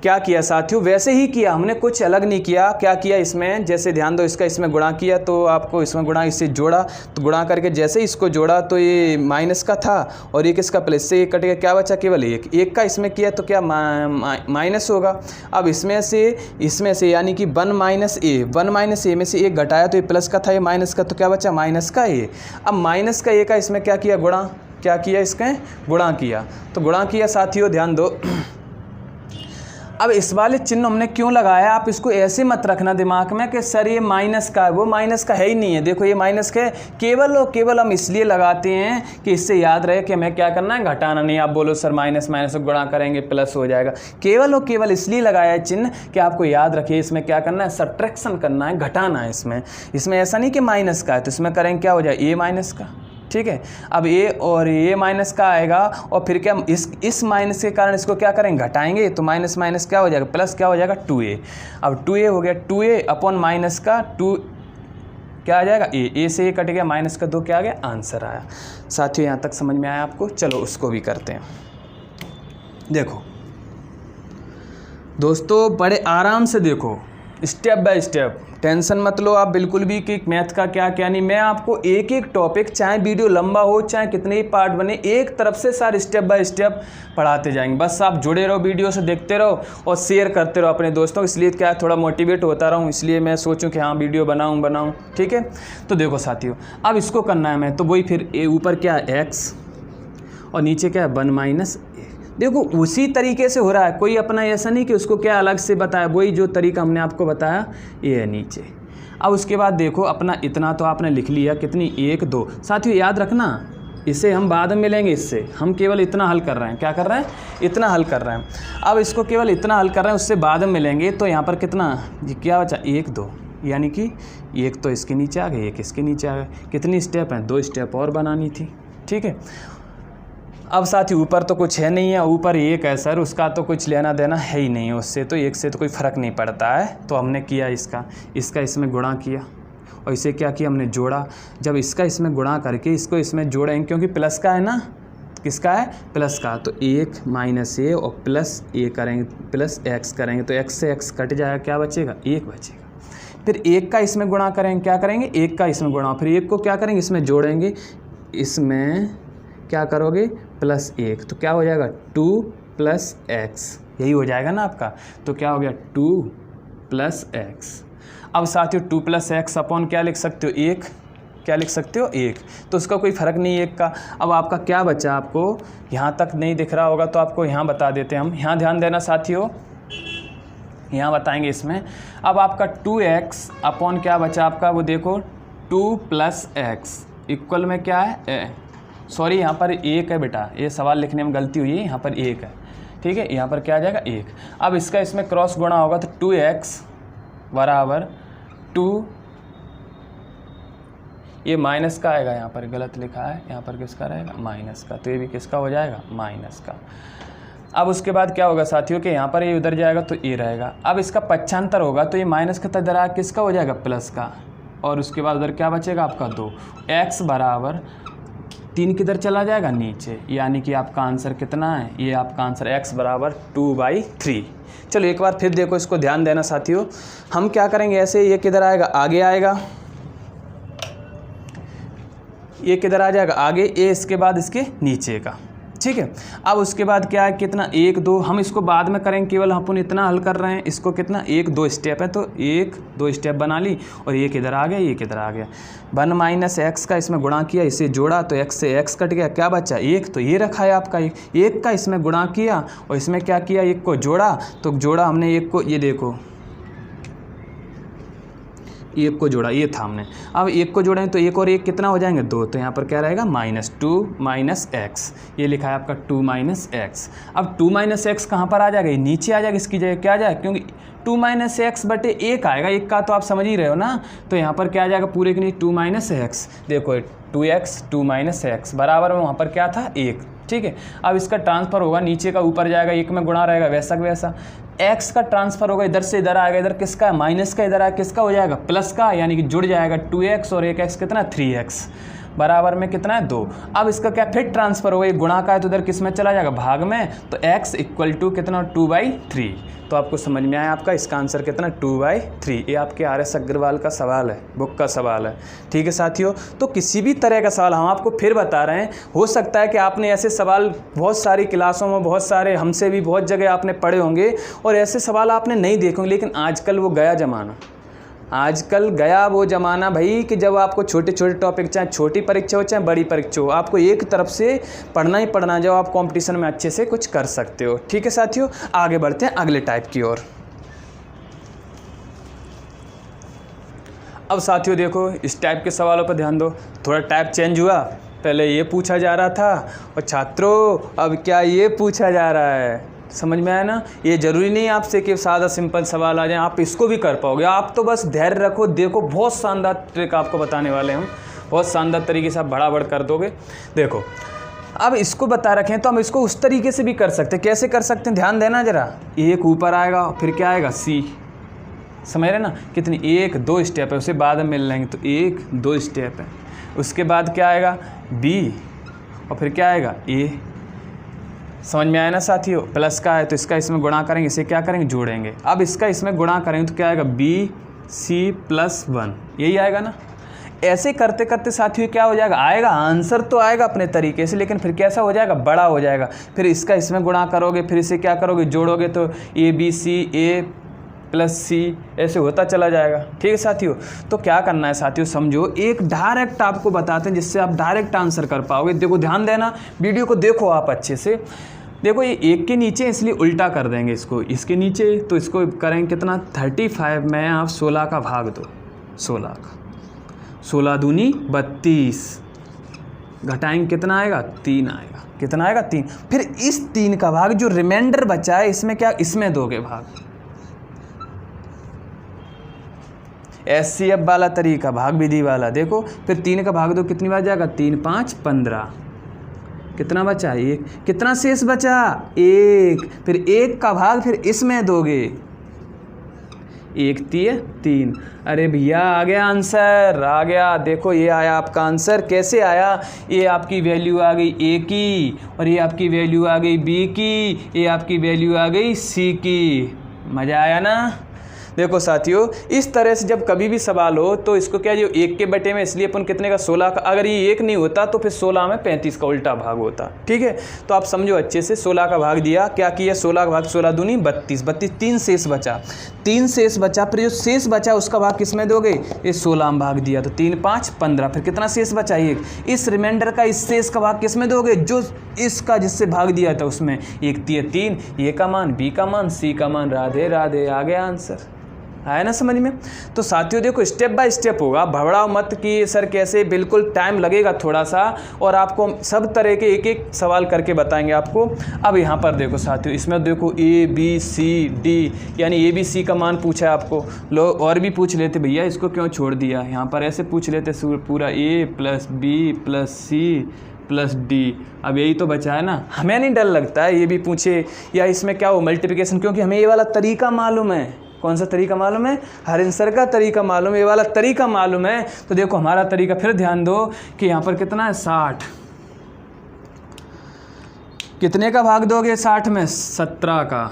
[SPEAKER 1] क्या किया साथियों, वैसे ही किया हमने, कुछ अलग नहीं किया। क्या किया इसमें, जैसे ध्यान दो, इसका इसमें गुणा किया तो आपको इसमें गुणा, इससे जोड़ा, तो गुणा करके जैसे इसको जोड़ा तो ये माइनस का था और एक इसका प्लस से एक कटेगा, क्या बचा, केवल एक का इसमें किया तो क्या माइनस होगा। अब इसमें से यानी कि 1 माइनस ए में से एक घटाया तो ये प्लस का था, ये माइनस का, तो क्या बचा, माइनस का ए। अब माइनस का ए का इसमें क्या किया, गुणा, क्या किया, इसका गुणा किया, तो गुणा किया साथियों, ध्यान दो। अब इस वाले चिन्ह हमने क्यों लगाया, आप इसको ऐसे मत रखना दिमाग में कि सर ये माइनस का है, वो माइनस का है ही नहीं है। देखो ये माइनस का है, केवल और केवल हम इसलिए लगाते हैं कि इससे याद रहे कि हमें क्या करना है, घटाना नहीं। आप बोलो सर माइनस माइनस गुणा करेंगे प्लस हो जाएगा, केवल और केवल इसलिए लगाया है चिन्ह कि आपको याद रखिए इसमें क्या करना है, सब्ट्रैक्शन करना है, घटाना है। इसमें ऐसा नहीं कि माइनस का है तो इसमें करेंगे क्या हो जाए, ए माइनस का, ठीक है। अब ए और ए माइनस का आएगा और फिर क्या, इस माइनस के कारण इसको क्या करेंगे, घटाएंगे, तो माइनस माइनस क्या हो जाएगा, प्लस क्या हो जाएगा, 2a। अब 2a हो गया, 2a अपॉन माइनस का 2 क्या आ जाएगा, ए से ए कट गया, माइनस का 2 क्या आ गया, आंसर आया। साथियों यहाँ तक समझ में आया आपको, चलो उसको भी करते हैं। देखो दोस्तों बड़े आराम से देखो, स्टेप बाय स्टेप, टेंशन मत लो आप बिल्कुल भी कि मैथ का क्या क्या नहीं। मैं आपको एक एक टॉपिक, चाहे वीडियो लंबा हो चाहे कितने ही पार्ट बने, एक तरफ से सारे स्टेप बाय स्टेप पढ़ाते जाएंगे। बस आप जुड़े रहो, वीडियो से देखते रहो और शेयर करते रहो अपने दोस्तों को। इसलिए क्या थोड़ा मोटिवेट होता रहूँ, इसलिए मैं सोचूं कि हाँ वीडियो बनाऊँ, ठीक है। तो देखो साथियों, अब इसको करना है मैं, तो वही फिर ऊपर क्या है x और नीचे क्या है 1 माइनस। देखो उसी तरीके से हो रहा है, कोई अपना ऐसा नहीं कि उसको क्या अलग से बताया, वही जो तरीका हमने आपको बताया ये है नीचे। अब उसके बाद देखो अपना इतना तो आपने लिख लिया, कितनी 1 2। साथियों याद रखना, इसे हम बाद में मिलेंगे, इससे हम केवल इतना हल कर रहे हैं। क्या कर रहे हैं, इतना हल कर रहे हैं। अब इसको केवल इतना हल कर रहे हैं, उससे बाद में मिलेंगे। तो यहाँ पर कितना क्या बचा, 1 2, यानी कि एक तो इसके नीचे आ गए, एक इसके नीचे आ गए। कितनी स्टेप हैं, 2 स्टेप और बनानी थी, ठीक है। अब साथी ऊपर तो कुछ है नहीं है, ऊपर एक है सर, उसका तो कुछ लेना देना है ही नहीं है उससे, तो एक से तो कोई फ़र्क नहीं पड़ता है। तो हमने किया इसका इसमें गुणा किया और इसे क्या किया हमने जोड़ा। जब इसका इसमें गुणा करके इसको इसमें जोड़ेंगे, क्योंकि प्लस का है ना, किसका है, प्लस का। तो 1 माइनस ए और प्लस ए करेंगे, प्लस एक्स करेंगे तो एक्स से एक्स कट जाएगा, क्या बचेगा, 1 बचेगा। फिर 1 का इसमें गुणा करेंगे, क्या करेंगे, 1 का इसमें गुणा, फिर 1 को क्या करेंगे, इसमें जोड़ेंगे, इसमें क्या करोगे, प्लस 1, तो क्या हो जाएगा 2 प्लस एक्स, यही हो जाएगा ना आपका। तो क्या हो गया 2 प्लस एक्स। अब साथियों 2 प्लस एक्स अपॉन क्या लिख सकते हो, 1, क्या लिख सकते हो, 1, तो उसका कोई फ़र्क नहीं है 1 का। अब आपका क्या बचा, आपको यहाँ तक नहीं दिख रहा होगा तो आपको यहाँ बता देते हैं हम, यहाँ ध्यान देना साथियों, यहाँ बताएंगे इसमें। अब आपका 2x अपॉन क्या बचा आपका, वो देखो 2 प्लस एक्स इक्वल में क्या है, सॉरी यहाँ पर 1 है बेटा, ये सवाल लिखने में गलती हुई है, यहाँ पर 1 है, ठीक है, यहाँ पर क्या आ जाएगा 1। अब इसका इसमें क्रॉस गुणा होगा तो 2x बराबर 2, ये माइनस का आएगा, यहाँ पर गलत लिखा है, यहाँ पर किसका रहेगा, माइनस का, तो ये भी किसका हो जाएगा, माइनस का। अब उसके बाद क्या होगा साथियों कि यहाँ पर ये उधर जाएगा तो ये रहेगा। अब इसका पक्षांतर होगा तो ये माइनस का तरह किसका हो जाएगा, प्लस का, और उसके बाद उधर क्या बचेगा आपका 2। x बराबर 3 किधर चला जाएगा, नीचे, यानी कि आपका आंसर कितना है, ये आपका आंसर x बराबर 2/3। चलो एक बार फिर देखो, इसको ध्यान देना साथियों, हम क्या करेंगे, ऐसे ये किधर आएगा, आगे आएगा, ये किधर आ जाएगा, आगे, ये इसके बाद इसके नीचे का, ठीक है। अब उसके बाद क्या है, कितना 1 2, हम इसको बाद में करेंगे, केवल अपन इतना हल कर रहे हैं, इसको कितना 1 2 स्टेप है, तो 1 2 स्टेप बना ली, और ये किधर आ गया, ये किधर आ गया, 1 माइनस एक्स का इसमें गुणा किया, इसे जोड़ा तो x से x कट गया, क्या बचा 1, तो ये रखा है आपका 1 का इसमें गुणा किया और इसमें क्या किया, 1 को जोड़ा, तो जोड़ा हमने 1 को, ये देखो 1 को जोड़ा, ये था हमने। अब 1 को जोड़ें तो 1 और 1 कितना हो जाएंगे, 2, तो यहाँ पर क्या रहेगा, -2 माइनस एक्स, ये लिखा है आपका 2 माइनस एक्स। अब 2 माइनस एक्स कहाँ पर आ जाएगा, ये नीचे आ जाएगा, इसकी जगह क्या आ जाएगा, क्योंकि 2 माइनस एक्स बटे 1 आएगा, 1 का तो आप समझ ही रहे हो ना, तो यहाँ पर क्या आ जाएगा, पूरे के लिए 2 माइनस एक्स, देखो 2x 2 माइनस एक्स बराबर में वहाँ पर क्या था 1, ठीक है। अब इसका ट्रांसफ़र होगा, नीचे का ऊपर जाएगा, 1 में गुणा रहेगा, वैसा वैसा x का ट्रांसफ़र होगा, इधर से इधर आएगा, इधर किसका है, माइनस का, इधर आएगा किसका हो जाएगा, प्लस का, यानी कि जुड़ जाएगा 2x और 1x कितना 3x बराबर में कितना है 2। अब इसका क्या फिर ट्रांसफ़र होगा, ये गुणा का है तो इधर किस में चला जाएगा, भाग में, तो x इक्वल टू कितना 2/3। तो आपको समझ में आया, आपका इसका आंसर कितना 2/3। ये आपके RS अग्रवाल का सवाल है, बुक का सवाल है, ठीक है साथियों। तो किसी भी तरह का सवाल हम आपको फिर बता रहे हैं, हो सकता है कि आपने ऐसे सवाल बहुत सारी क्लासों में, बहुत सारे हमसे भी बहुत जगह आपने पढ़े होंगे और ऐसे सवाल आपने नहीं देखे होंगे, लेकिन आजकल वो गया ज़माना, आजकल गया वो ज़माना भाई कि जब आपको छोटे छोटे टॉपिक, चाहे छोटी परीक्षा हो चाहे बड़ी परीक्षा हो, आपको एक तरफ से पढ़ना ही पढ़ना, जब आप कंपटीशन में अच्छे से कुछ कर सकते हो, ठीक है साथियों। आगे बढ़ते हैं अगले टाइप की ओर। अब साथियों देखो, इस टाइप के सवालों पर ध्यान दो, थोड़ा टाइप चेंज हुआ, पहले ये पूछा जा रहा था और छात्रों अब क्या ये पूछा जा रहा है, समझ में आया ना। ये ज़रूरी नहीं आपसे कि सादा सिंपल सवाल आ जाए, आप इसको भी कर पाओगे, आप तो बस धैर्य रखो, देखो बहुत शानदार ट्रिक आपको बताने वाले हैं हम, बहुत शानदार तरीके से आप बड़ाबड़ कर दोगे। देखो अब इसको बता रखे हैं तो हम इसको उस तरीके से भी कर सकते हैं, कैसे कर सकते हैं ध्यान देना ज़रा, 1 ऊपर आएगा फिर क्या आएगा C, समझ रहे ना, कितनी 1 2 स्टेप है, उसे बाद में मिल लेंगे, तो 1 2 स्टेप है, उसके बाद क्या आएगा B और फिर क्या आएगा A, समझ में आया ना साथियों। प्लस का है तो इसका इसमें गुणा करेंगे, इसे क्या करेंगे जोड़ेंगे, अब इसका इसमें गुणा करेंगे तो क्या आएगा BC+1, यही आएगा ना। ऐसे करते करते साथियों क्या हो जाएगा, आएगा आंसर तो आएगा अपने तरीके से, लेकिन फिर कैसा हो जाएगा, बड़ा हो जाएगा। फिर इसका इसमें गुणा करोगे, फिर इसे क्या करोगे जोड़ोगे, तो ABC A+C ऐसे होता चला जाएगा, ठीक है साथियों। तो क्या करना है साथियों, समझो, एक डायरेक्ट आपको बताते हैं जिससे आप डायरेक्ट आंसर कर पाओगे। देखो ध्यान देना, वीडियो को देखो आप अच्छे से, देखो ये 1 के नीचे इसलिए उल्टा कर देंगे इसको, इसके नीचे, तो इसको करेंगे कितना 35 में आप 16 का भाग दो, 16 का, 16 दूनी 32, घटाएंगे कितना आएगा 3 आएगा, कितना आएगा 3। फिर इस 3 का भाग जो रिमाइंडर बचा है इसमें क्या, इसमें दोगे भाग, SCF वाला तरीका, भाग विधि वाला। देखो फिर 3 का भाग दो, कितनी बार जाएगा 3 5 15, कितना बचा 1, कितना शेष बचा 1, फिर 1 का भाग फिर इसमें दोगे, 1 3 3। अरे भैया आ गया आंसर, आ गया। देखो ये आया आपका आंसर। कैसे आया? ये आपकी वैल्यू आ गई ए की, और ये आपकी वैल्यू आ गई बी की, ये आपकी वैल्यू आ गई सी की। मज़ा आया ना? देखो साथियों, इस तरह से जब कभी भी सवाल हो तो इसको क्या, जो 1 के बटे में, इसलिए अपन कितने का 16 का, अगर ये 1 नहीं होता तो फिर 16 में 35 का उल्टा भाग होता। ठीक है, तो आप समझो अच्छे से। 16 का भाग दिया, क्या किया, 16 का भाग 16 दूनी 32, 32 3 शेष बचा, 3 शेष बचा। फिर जो शेष बचा उसका भाग किस में दोगे? ये 16 में भाग दिया तो 3 5 15। फिर कितना शेष बचा? 1। इस रिमाइंडर का, इस शेष का भाग किस में दोगे? जो इसका जिससे भाग दिया था उसमें। 1 3 3, ए का मान, बी का मान, सी का मान। राधे राधे, आ गया आंसर। आया ना समझ में? तो साथियों देखो, स्टेप बाय स्टेप होगा, भबड़ाओ मत कि सर कैसे, बिल्कुल टाइम लगेगा थोड़ा सा, और आपको सब तरह के एक एक सवाल करके बताएंगे आपको। अब यहाँ पर देखो साथियों, इसमें देखो ए बी सी डी, यानी ए बी सी का मान पूछा है आपको। लो और भी पूछ लेते भैया, इसको क्यों छोड़ दिया? यहाँ पर ऐसे पूछ लेते पूरा A plus B plus C plus D. अब यही तो बचा है ना। हमें नहीं डर लगता है ये भी पूछे, या इसमें क्या हो मल्टीप्लिकेशन, क्योंकि हमें ये वाला तरीका मालूम है। कौन सा तरीका मालूम है? हरिन सर का तरीका मालूम है, ये वाला तरीका मालूम है। तो देखो हमारा तरीका, फिर ध्यान दो कि यहाँ पर कितना है 60। कितने का भाग दोगे 60 में? 17 का।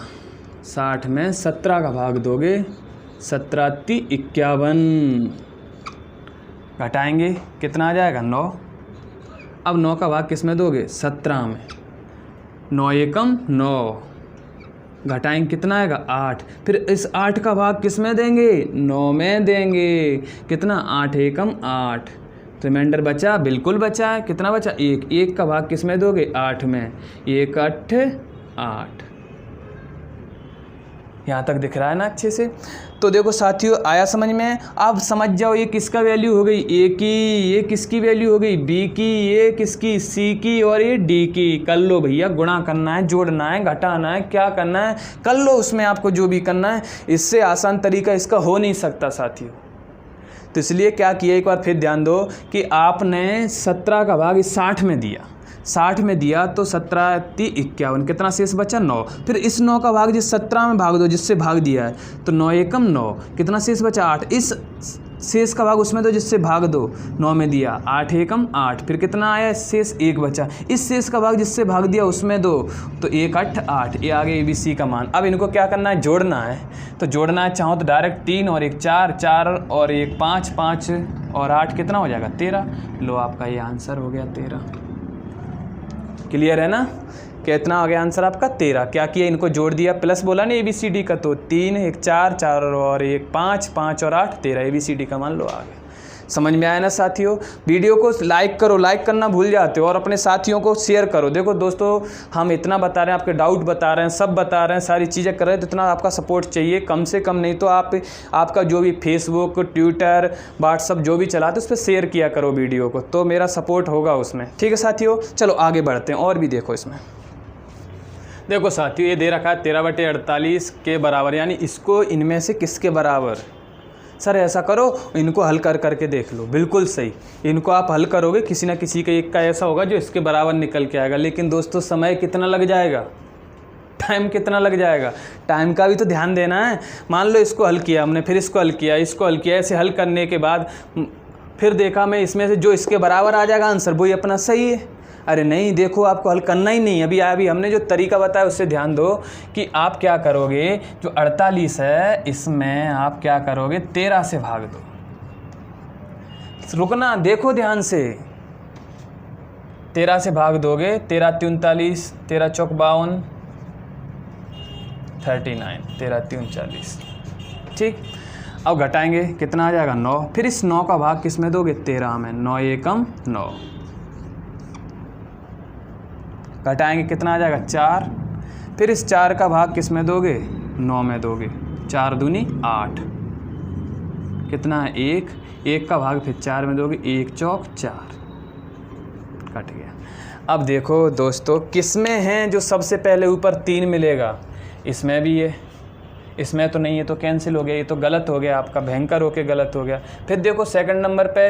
[SPEAKER 1] 60 में 17 का भाग दोगे, 17 × 51। घटाएंगे कितना आ जाएगा? 9। अब 9 का भाग किस में दोगे? 17 में। 9 एकम 9, घटाएंगे कितना आएगा? 8। फिर इस 8 का भाग किस में देंगे? 9 में देंगे। कितना? 8 एकम 8। रिमाइंडर बचा? बिल्कुल बचा है। कितना बचा? 1। 1 का भाग किस में दोगे? 8 में। 1 8 8। यहाँ तक दिख रहा है ना अच्छे से? तो देखो साथियों, आया समझ में? अब समझ जाओ ये किसका वैल्यू हो गई? ए की। ये किसकी वैल्यू हो गई? बी की। ये किसकी? सी की। और ये डी की। कर लो भैया, गुणा करना है, जोड़ना है, घटाना है, क्या करना है कर लो, उसमें आपको जो भी करना है। इससे आसान तरीका इसका हो नहीं सकता साथियों। तो इसलिए क्या किया, एक बार फिर ध्यान दो कि आपने 17 का भाग 60 में दिया, 60 में दिया तो 17 × 51, कितना शेष बचा? 9। फिर इस 9 का भाग जिस 17 में भाग दो, जिससे भाग दिया है, तो 9 एकम 9, कितना शेष बचा? 8। इस शेष का भाग उसमें दो जिससे भाग दो, 9 में दिया, 8 एकम 8। फिर कितना आया? शेष 1 बचा। इस शेष का भाग जिससे भाग दिया उसमें दो, तो 1 8 8। ये आगे ए बी सी का मान। अब इनको क्या करना है? जोड़ना है। तो जोड़ना है, चाहो तो डायरेक्ट 3 और 1 4, 4 और 1 5, 5 और 8 कितना हो जाएगा? 13। लो आपका ये आंसर हो गया 13। क्लियर है ना? कितना आ गया आंसर आपका? 13। क्या किया? इनको जोड़ दिया, प्लस बोला ना ABCD का, तो 3 1 4, 4 और 1 5, 5 और 8 13। ABCD का मान लो आ गया। समझ में आया ना साथियों? वीडियो को लाइक करो, लाइक करना भूल जाते हो, और अपने साथियों को शेयर करो। देखो दोस्तों, हम इतना बता रहे हैं, आपके डाउट बता रहे हैं, सब बता रहे हैं, सारी चीज़ें कर रहे हैं, तो इतना आपका सपोर्ट चाहिए कम से कम। नहीं तो आपका जो भी फेसबुक, ट्विटर, व्हाट्सअप जो भी चलाते उस पर शेयर किया करो वीडियो को, तो मेरा सपोर्ट होगा उसमें। ठीक है साथियों, चलो आगे बढ़ते हैं। और भी देखो इसमें, देखो साथियों ये दे रखा है 13/48 के बराबर, यानी इसको इनमें से किसके बराबर? सर ऐसा करो, इनको हल कर करके देख लो। बिल्कुल सही, इनको आप हल करोगे, किसी ना किसी का एक का ऐसा होगा जो इसके बराबर निकल के आएगा। लेकिन दोस्तों समय कितना लग जाएगा? टाइम कितना लग जाएगा? टाइम का भी तो ध्यान देना है। मान लो इसको हल किया हमने, फिर इसको हल किया, इसको हल किया, ऐसे हल करने के बाद फिर देखा मैं इसमें से जो इसके बराबर आ जाएगा आंसर वही अपना सही है। अरे नहीं, देखो आपको हल करना ही नहीं। अभी हमने जो तरीका बताया उससे ध्यान दो कि आप क्या करोगे। जो 48 है इसमें आप क्या करोगे? 13 से भाग दो। रुकना, देखो ध्यान से। 13 से भाग दोगे, 13 × 39, 13 × 4 52, 39, 13 × 3 40। ठीक, अब घटाएंगे कितना आ जाएगा? 9। फिर इस 9 का भाग किस में दोगे? 13 में। 9 एकम 9, घटाएंगे कितना आ जाएगा? 4। फिर इस 4 का भाग किस में दोगे? 9 में दोगे। 4 दूनी 8, कितना है? 1। 1 का भाग फिर 4 में दोगे, 1 चौक 4, कट गया। अब देखो दोस्तों, किस में है जो सबसे पहले ऊपर 3 मिलेगा? इसमें भी है, इसमें तो नहीं है, तो कैंसिल हो गया। ये तो गलत हो गया आपका, भयंकर होके गलत हो गया। फिर देखो सेकंड नंबर पे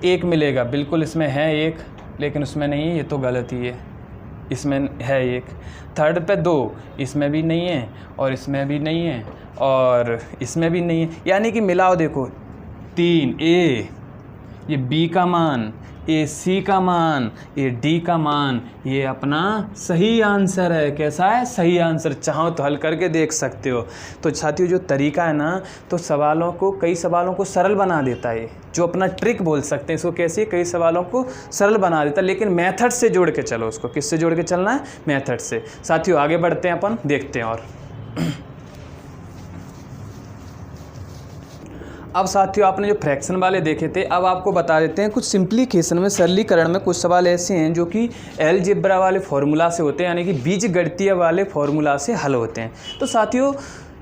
[SPEAKER 1] 1 मिलेगा, बिल्कुल इसमें है 1, लेकिन उसमें नहीं है, ये तो गलत ही है। इसमें है 1, थर्ड पे 2, इसमें भी नहीं है और इसमें भी नहीं है और इसमें भी नहीं है, यानी कि मिलाओ देखो 3 A, ये B का मान, ये C का मान, ये D का मान, ये अपना सही आंसर है। कैसा है? सही आंसर। चाहो तो हल करके देख सकते हो। तो साथियों जो तरीका है ना, तो सवालों को, कई सवालों को सरल बना देता है, जो अपना ट्रिक बोल सकते हैं इसको। कैसे? कई सवालों को सरल बना देता है, लेकिन मेथड से जोड़ के चलो उसको। किससे जोड़ के चलना है? मेथड से। साथियों आगे बढ़ते हैं, अपन देखते हैं। और अब साथियों आपने जो फ्रैक्शन वाले देखे थे, अब आपको बता देते हैं कुछ सिंप्लीकेशन में, सरलीकरण में कुछ सवाल ऐसे हैं जो कि अलजेब्रा वाले फॉर्मूला से होते हैं, यानी कि बीजगणितीय वाले फॉर्मूला से हल होते हैं। तो साथियों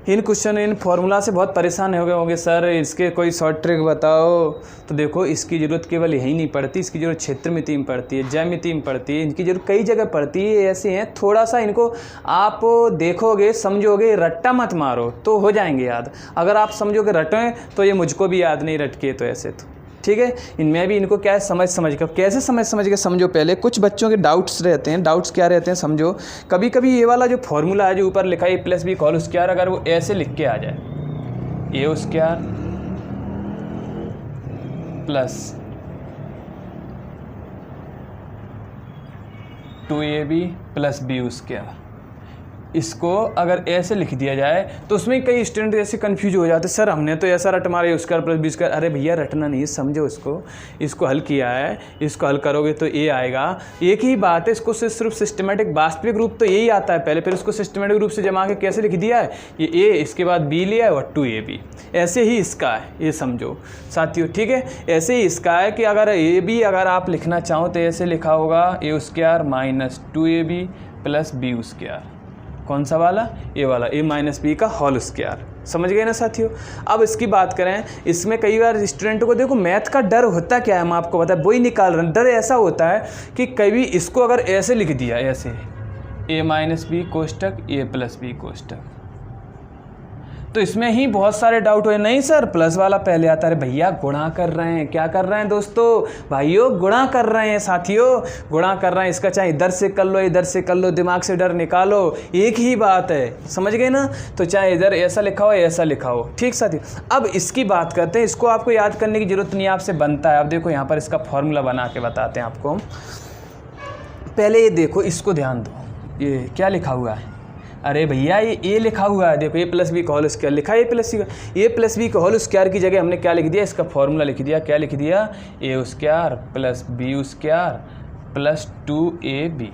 [SPEAKER 1] इन क्वेश्चन, इन फार्मूला से बहुत परेशान हो गए होंगे, सर इसके कोई शॉर्ट ट्रिक बताओ। तो देखो इसकी ज़रूरत केवल यही नहीं पड़ती, इसकी ज़रूरत क्षेत्रमिति में पड़ती है, ज्यामिति में पड़ती है, इनकी ज़रूरत कई जगह पड़ती है। ऐसे हैं, थोड़ा सा इनको आप देखोगे, समझोगे, रट्टा मत मारो तो हो जाएंगे याद। अगर आप समझोगे रटें तो ये मुझको भी याद नहीं रटके, तो ऐसे तो ठीक है। इनमें भी इनको क्या है, समझ कर, कैसे समझ के समझो। पहले कुछ बच्चों के डाउट्स रहते हैं। डाउट्स क्या रहते हैं समझो। कभी कभी ये वाला जो फॉर्मूला है, जो ऊपर लिखा है A+B होल स्क्वायर, अगर वो ऐसे लिख के आ जाए, A square plus 2AB plus B square, इसको अगर ऐसे लिख दिया जाए तो उसमें कई स्टूडेंट ऐसे कंफ्यूज हो जाते हैं, सर हमने तो ऐसा रट मारा A square plus B square. अरे भैया रटना नहीं है, समझो इसको हल किया है, इसको हल करोगे तो A आएगा। एक ही बात है, इसको सिर्फ सिस्टमेटिक वास्तविक रूप तो यही आता है पहले, फिर उसको सिस्टमेटिक रूप से जमा के कैसे लिख दिया है, ये A, इसके बाद B लिया है और 2AB। ऐसे ही इसका है, ये समझो साथियों, ठीक है। ऐसे ही इसका है कि अगर AB अगर आप लिखना चाहो तो ऐसे लिखा होगा A square minus 2AB plus B square. कौन सा वाला? ये वाला, A-B का होल स्क्वायर। समझ गए ना साथियों। अब इसकी बात करें, इसमें कई बार स्टूडेंटों को देखो मैथ का डर होता क्या है, मैं आपको बता, वही निकाल रहा हूं। डर ऐसा होता है कि कभी इसको अगर ऐसे लिख दिया, ऐसे A-B कोष्टक A+B कोष्टक, तो इसमें ही बहुत सारे डाउट हुए। नहीं सर प्लस वाला पहले आता है। भैया गुणा कर रहे हैं, क्या कर रहे हैं दोस्तों, भाइयों गुणा कर रहे हैं, साथियों गुणा कर रहे हैं। इसका चाहे इधर से कर लो, इधर से कर लो, दिमाग से डर निकालो, एक ही बात है। समझ गए ना। तो चाहे इधर ऐसा लिखा हो, ऐसा लिखा हो, ठीक साथियों। अब इसकी बात करते हैं। इसको आपको याद करने की जरूरत नहीं, आपसे बनता है। अब देखो यहाँ पर इसका फॉर्मूला बना के बताते हैं आपको। पहले ये देखो, इसको ध्यान दो, ये क्या लिखा हुआ है। अरे भैया ये A लिखा हुआ है, देखो A+B का होल स्क्वायर लिखा है। A+B का होल स्क्वायर की जगह हमने क्या लिख दिया, इसका फॉर्मूला लिख दिया। क्या लिख दिया? A square plus B square plus 2AB।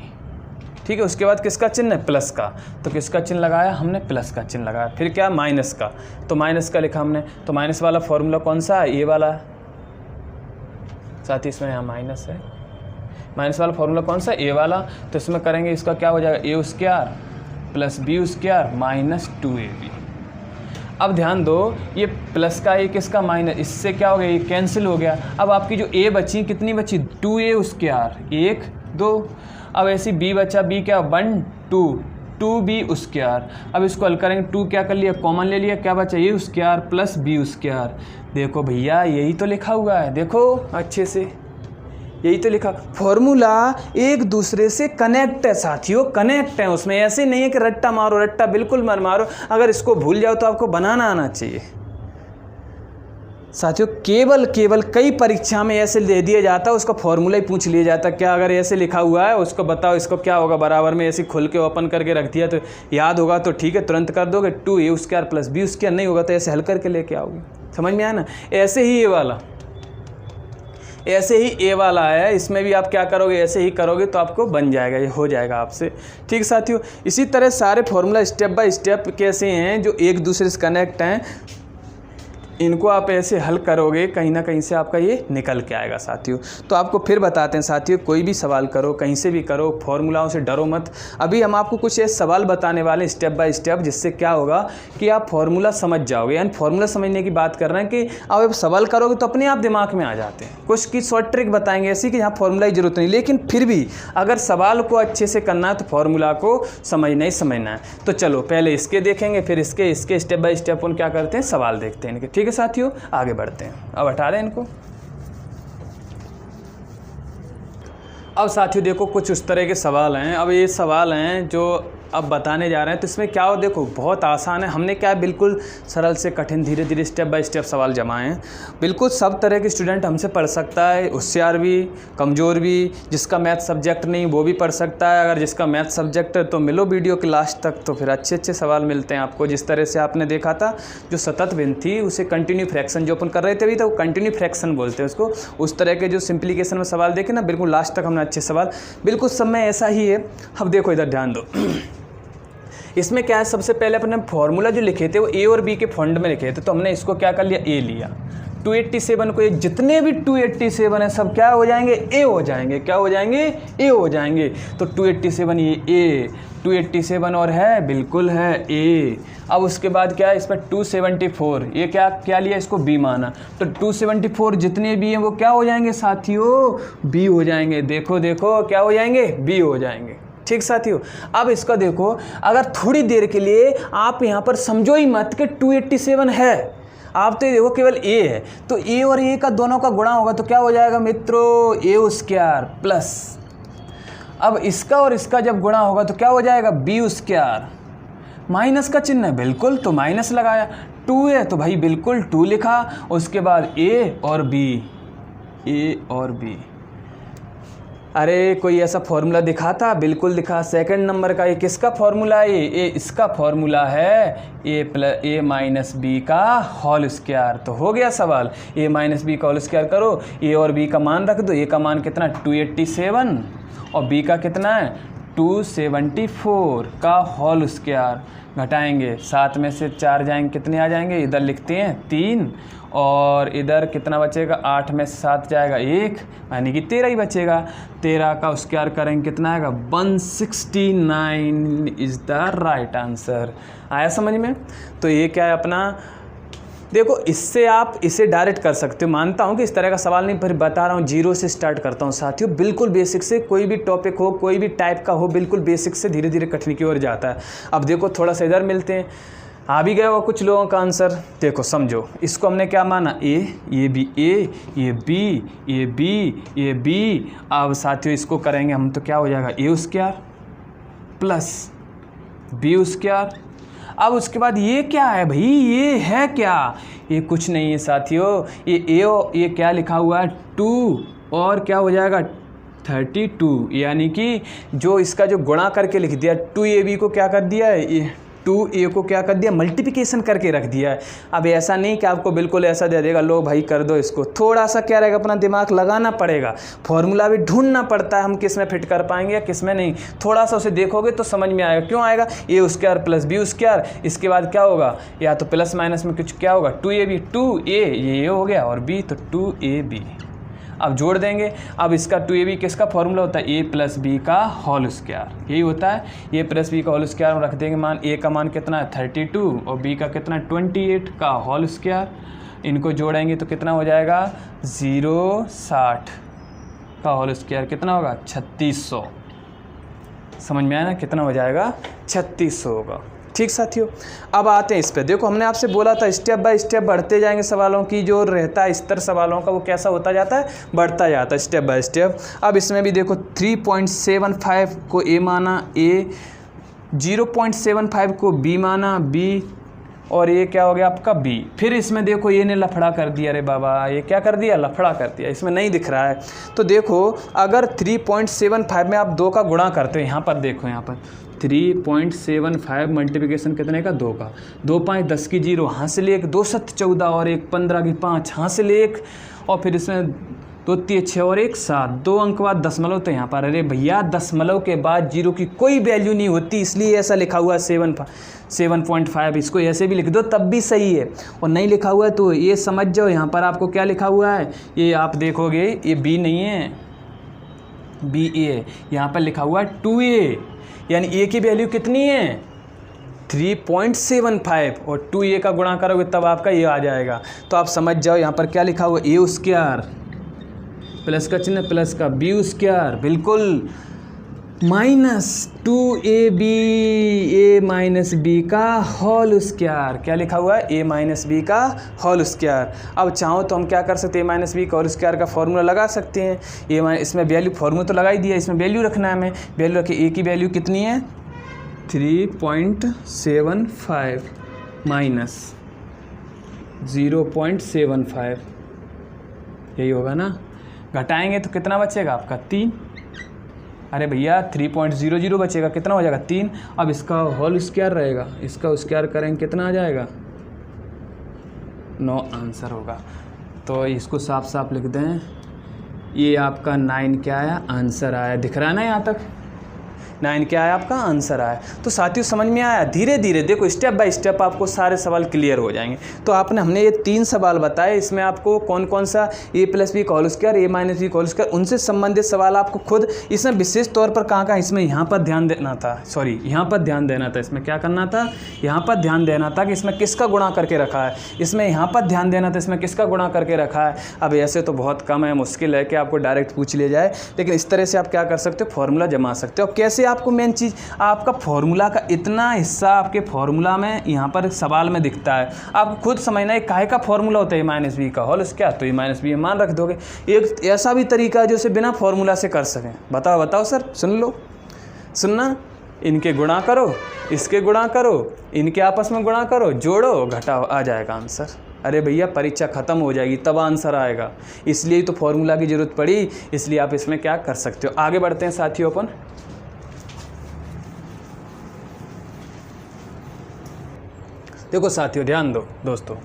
[SPEAKER 1] ठीक है। उसके बाद किसका चिन्ह है? प्लस का। तो किसका चिन्ह लगाया हमने? प्लस का चिन्ह लगाया। फिर क्या? माइनस का। तो माइनस का लिखा हमने। तो माइनस वाला फॉर्मूला कौन सा है? ये वाला। साथ ही इसमें यहाँ माइनस है। माइनस वाला फॉर्मूला कौन सा? ए वाला। तो इसमें करेंगे, इसका क्या हो जाएगा? A square plus B square minus 2AB। अब ध्यान दो, ये प्लस का एक इसका माइनस, इससे क्या हो गया? ये कैंसिल हो गया। अब आपकी जो A बची, कितनी बची? 2A square, 1 2। अब ऐसी B बचा, B क्या? 1 2 2B स्क्वायर। अब इसको हल करेंगे, 2 क्या कर लिया? कॉमन ले लिया। क्या बचा? A square plus B square. देखो भैया यही तो लिखा हुआ है, देखो अच्छे से यही तो लिखा। फॉर्मूला एक दूसरे से कनेक्ट है साथियों, कनेक्ट है उसमें। ऐसे नहीं है कि रट्टा मारो, रट्टा बिल्कुल मत मारो। अगर इसको भूल जाओ तो आपको बनाना आना चाहिए साथियों। केवल कई परीक्षा में ऐसे दे दिया जाता है, उसका फॉर्मूला ही पूछ लिया जाता है। क्या अगर ऐसे लिखा हुआ है उसको बताओ, इसको क्या होगा बराबर में, ऐसे खुल के ओपन करके रख दिया तो याद होगा तो ठीक है, तुरंत कर दोगे। 2A square plus B square, नहीं होगा तो ऐसे हल करके लेके आओगे। समझ में आया ना। ऐसे ही ए वाला है, इसमें भी आप क्या करोगे? ऐसे ही करोगे तो आपको बन जाएगा, ये हो जाएगा आपसे। ठीक साथियों। इसी तरह सारे फॉर्मूला स्टेप बाय स्टेप कैसे हैं जो एक दूसरे से कनेक्ट हैं, इनको आप ऐसे हल करोगे, कहीं ना कहीं से आपका ये निकल के आएगा साथियों। तो आपको फिर बताते हैं साथियों, कोई भी सवाल करो, कहीं से भी करो, फॉर्मूलाओं से डरो मत। अभी हम आपको कुछ ऐसे सवाल बताने वाले हैं स्टेप बाय स्टेप, जिससे क्या होगा कि आप फॉर्मूला समझ जाओगे। यानी फॉर्मूला समझने की बात कर रहे हैं कि आप सवाल करोगे तो अपने आप दिमाग में आ जाते हैं। कुछ की शॉर्ट ट्रिक बताएंगे ऐसी कि यहाँ फॉर्मूला की जरूरत नहीं, लेकिन फिर भी अगर सवाल को अच्छे से करना है तो फॉर्मूला को समझना ही समझना है। तो चलो पहले इसके देखेंगे, फिर इसके स्टेप बाय स्टेप उन क्या करते हैं, सवाल देखते हैं इनके। ठीक है साथियों, आगे बढ़ते हैं। अब हटा दें इनको। अब साथियों देखो कुछ उस तरह के सवाल हैं। अब ये सवाल हैं जो अब बताने जा रहे हैं, तो इसमें क्या हो, देखो बहुत आसान है। हमने क्या बिल्कुल सरल से कठिन धीरे धीरे स्टेप बाय स्टेप सवाल जमाए हैं। बिल्कुल सब तरह के स्टूडेंट हमसे पढ़ सकता है, होशियार भी, कमज़ोर भी। जिसका मैथ सब्जेक्ट नहीं वो भी पढ़ सकता है। अगर जिसका मैथ सब्जेक्ट है तो मिलो वीडियो के लास्ट तक, तो फिर अच्छे अच्छे सवाल मिलते हैं आपको। जिस तरह से आपने देखा था जो सतत भिन्न थी उसे कंटिन्यू फ्रैक्शन जो अपन कर रहे थे अभी, तो कंटिन्यू फ्रैक्शन बोलते हैं उसको। उस तरह के जो सिंप्लीकेशन में सवाल देखे ना, बिल्कुल लास्ट तक हमने अच्छे सवाल, बिल्कुल सब में ऐसा ही है। अब देखो इधर ध्यान दो। इसमें क्या है, सबसे पहले अपने फॉर्मूला जो लिखे थे वो ए और बी के फंड में लिखे थे, तो हमने इसको क्या कर लिया, ए लिया। 287 को, ये जितने भी 287 है सब क्या हो जाएंगे, ए हो जाएंगे। क्या हो जाएंगे, ए हो जाएंगे। तो 287 ये ए, 287 और है, बिल्कुल है ए। अब उसके बाद क्या है, इसमें 274, ये क्या क्या लिया, इसको बी माना। तो 274 जितने भी हैं वो क्या हो जाएंगे साथियों, बी हो जाएंगे। देखो देखो क्या हो जाएंगे, बी हो जाएंगे। ठीक साथियों, अब इसका देखो, अगर थोड़ी देर के लिए आप यहाँ पर समझो ही मत कि 287 है, आप तो ये देखो केवल ए है, तो ए और ए का दोनों का गुणा होगा तो क्या हो जाएगा मित्रों, ए स्क्वायर प्लस, अब इसका और इसका जब गुणा होगा तो क्या हो जाएगा, बी स्क्वायर। माइनस का चिन्ह है, बिल्कुल, तो माइनस लगाया। 2 है तो भाई बिल्कुल 2 लिखा, उसके बाद ए और बी, ए और बी। अरे कोई ऐसा फॉर्मूला दिखा था, बिल्कुल दिखा। सेकंड नंबर का ये किसका फॉर्मूला है, ये इसका फॉर्मूला है, ए माइनस बी का होल स्क्वायर। तो हो गया सवाल, ए माइनस बी का होल स्क्वायर करो, ए और बी का मान रख दो। ए का मान कितना, 287 और बी का कितना है, 274 का होल स्क्वायर। घटाएंगे, 7 में से 4 जाएंगे, कितने आ जाएंगे, इधर लिखते हैं 3, और इधर कितना बचेगा, 8 में से 7 जाएगा 1, यानी कि 13 ही बचेगा। 13 का स्क्वायर करेंगे कितना आएगा, 169 इज़ द राइट आंसर। आया समझ में। तो ये क्या है अपना, देखो इससे आप इसे डायरेक्ट कर सकते हो। मानता हूँ कि इस तरह का सवाल नहीं, फिर बता रहा हूँ, जीरो से स्टार्ट करता हूँ साथियों। बिल्कुल बेसिक से, कोई भी टॉपिक हो, कोई भी टाइप का हो, बिल्कुल बेसिक से धीरे धीरे कठिन की ओर जाता है। अब देखो थोड़ा सा इधर मिलते हैं, आ भी गया होगा कुछ लोगों का आंसर। देखो समझो, इसको हमने क्या माना, ए, ये भी ए, ये बी, ये बी, ये बी। अब साथियों इसको करेंगे हम तो क्या हो जाएगा, ए स्क्वायर प्लस बी स्क्वायर। अब उसके बाद ये क्या है भाई, ये है क्या, ये कुछ नहीं है साथियों, ये क्या लिखा हुआ है, 2 और क्या हो जाएगा 32, यानी कि जो इसका जो गुणा करके लिख दिया, 2ab को क्या कर दिया है, ये 2a को क्या कर दिया, मल्टीप्लिकेशन करके रख दिया है। अब ऐसा नहीं कि आपको बिल्कुल ऐसा दे देगा, लो भाई कर दो इसको, थोड़ा सा क्या रहेगा, अपना दिमाग लगाना पड़ेगा, फॉर्मूला भी ढूंढना पड़ता है, हम किस में फिट कर पाएंगे या किस में नहीं। थोड़ा सा उसे देखोगे तो समझ में आएगा। क्यों आएगा, ए स्क्वायर प्लस बी स्क्वायर, इसके बाद क्या होगा, या तो प्लस माइनस में कुछ क्या होगा, 2ab, 2a ये हो गया और b तो 2ab। अब जोड़ देंगे। अब इसका 2ab किसका फॉर्मूला होता है, a प्लस बी का होल स्क्वायर, यही होता है। a प्लस बी का होल स्क्वायर में रख देंगे मान, a का मान कितना है 32 और b का कितना है 28 का होल स्क्वायर। इनको जोड़ेंगे तो कितना हो जाएगा, 060 का होल स्क्वायर कितना होगा, 3600। समझ में आया ना, कितना हो जाएगा, 3600 होगा। ठीक साथियों, अब आते हैं इस पे। देखो हमने आपसे बोला था स्टेप बाय स्टेप बढ़ते जाएंगे, सवालों की जो रहता है स्तर सवालों का वो कैसा होता जाता है, बढ़ता जाता है स्टेप बाय स्टेप। अब इसमें भी देखो 3.75 को ए माना, ए 0.75 को बी माना, बी, और ये क्या हो गया आपका बी। फिर इसमें देखो ये ने लफड़ा कर दिया, अरे बाबा ये क्या कर दिया, लफड़ा कर दिया, इसमें नहीं दिख रहा है। तो देखो अगर 3.75 में आप 2 का गुणा करते हो, यहाँ पर देखो, यहाँ पर 3.75 मल्टीप्लिकेशन कितने का, 2 का, 2 5 10 की 0, हासिल 1, 2 7 14 और 1 15 की 5, हासिल 1, और फिर इसमें 2 3 6 और 1 7, 2 अंक बाद दशमलव। तो यहाँ पर अरे भैया दशमलव के बाद 0 की कोई वैल्यू नहीं होती, इसलिए ऐसा लिखा हुआ है 7.5। इसको ऐसे भी लिख दो तब भी सही है, और नहीं लिखा हुआ है तो ये समझ जाओ यहाँ पर आपको क्या लिखा हुआ है, ये आप देखोगे ये बी नहीं है, बी ए, यहाँ पर लिखा हुआ है 2a, यानी ए की वैल्यू कितनी है 3.75, और 2a का गुणा करोगे तब आपका ये आ जाएगा। तो आप समझ जाओ यहाँ पर क्या लिखा हुआ, ए स्क्वायर प्लस का चिन्ह प्लस का बी स्क्वायर, बिल्कुल -2ab a माइनस बी का होल स्क्वायर। क्या लिखा हुआ है? a माइनस बी का होल स्क्वायर। अब चाहो तो हम क्या कर सकते हैं, a माइनस बी का होल स्क्वायर का फॉर्मूला लगा सकते हैं। इसमें वैल्यू फॉर्मूला तो लगा ही दिया, इसमें वैल्यू रखना है हमें। वैल्यू रखिए, a की वैल्यू कितनी है 3.75 माइनस 0.75, यही होगा ना। घटाएंगे तो कितना बचेगा आपका 3। अरे भैया 3.00 बचेगा, कितना हो जाएगा 3। अब इसका होल स्क्वायर रहेगा, इसका स्क्वायर करेंगे कितना आ जाएगा 9 आंसर होगा। तो इसको साफ साफ लिख दें, ये आपका 9 क्या आया आंसर आया। दिख रहा है ना यहाँ तक 9 क्या आया आपका आंसर आया। तो साथियों समझ में आया। धीरे धीरे देखो स्टेप बाय स्टेप आपको सारे सवाल क्लियर हो जाएंगे। तो हमने ये 3 सवाल बताए, इसमें आपको कौन कौन सा a प्लस बी का whole square, a minus B का होल स्क्वायर, उनसे संबंधित सवाल आपको खुद इसमें विशेष तौर पर कहाँ इसमें यहाँ पर ध्यान देना था, सॉरी यहाँ पर ध्यान देना था। इसमें क्या करना था, यहाँ पर ध्यान देना था कि इसमें किसका गुणा करके रखा है, इसमें यहाँ पर ध्यान देना था इसमें किसका गुणा करके रखा है। अब ऐसे तो बहुत कम है, मुश्किल है कि आपको डायरेक्ट पूछ लिया जाए, लेकिन इस तरह से आप क्या कर सकते हो, फॉर्मूला जमा सकते हो। अब कैसे आपको मेन चीज़ आपका फॉर्मूला का इतना हिस्सा आपके फॉर्मूला में यहाँ पर सवाल में दिखता है, आप खुद समझना है काहे का फॉर्मूला होता है, माइनस बी का होल स्क्वायर, तो ये माइनस बी मान रख दोगे। एक ऐसा भी तरीका है जो इसे बिना फॉर्मूला से कर सकें। बताओ सर, सुन लो, सुनना। इनके गुणा करो, इसके गुणा करो, इनके आपस में गुणा करो, जोड़ो, घटाओ, आ जाएगा आंसर। अरे भैया परीक्षा ख़त्म हो जाएगी तब आंसर आएगा, इसलिए तो फॉर्मूला की ज़रूरत पड़ी, इसलिए आप इसमें क्या कर सकते हो। आगे बढ़ते हैं साथियों अपन। देखो साथियों ध्यान दो दोस्तों,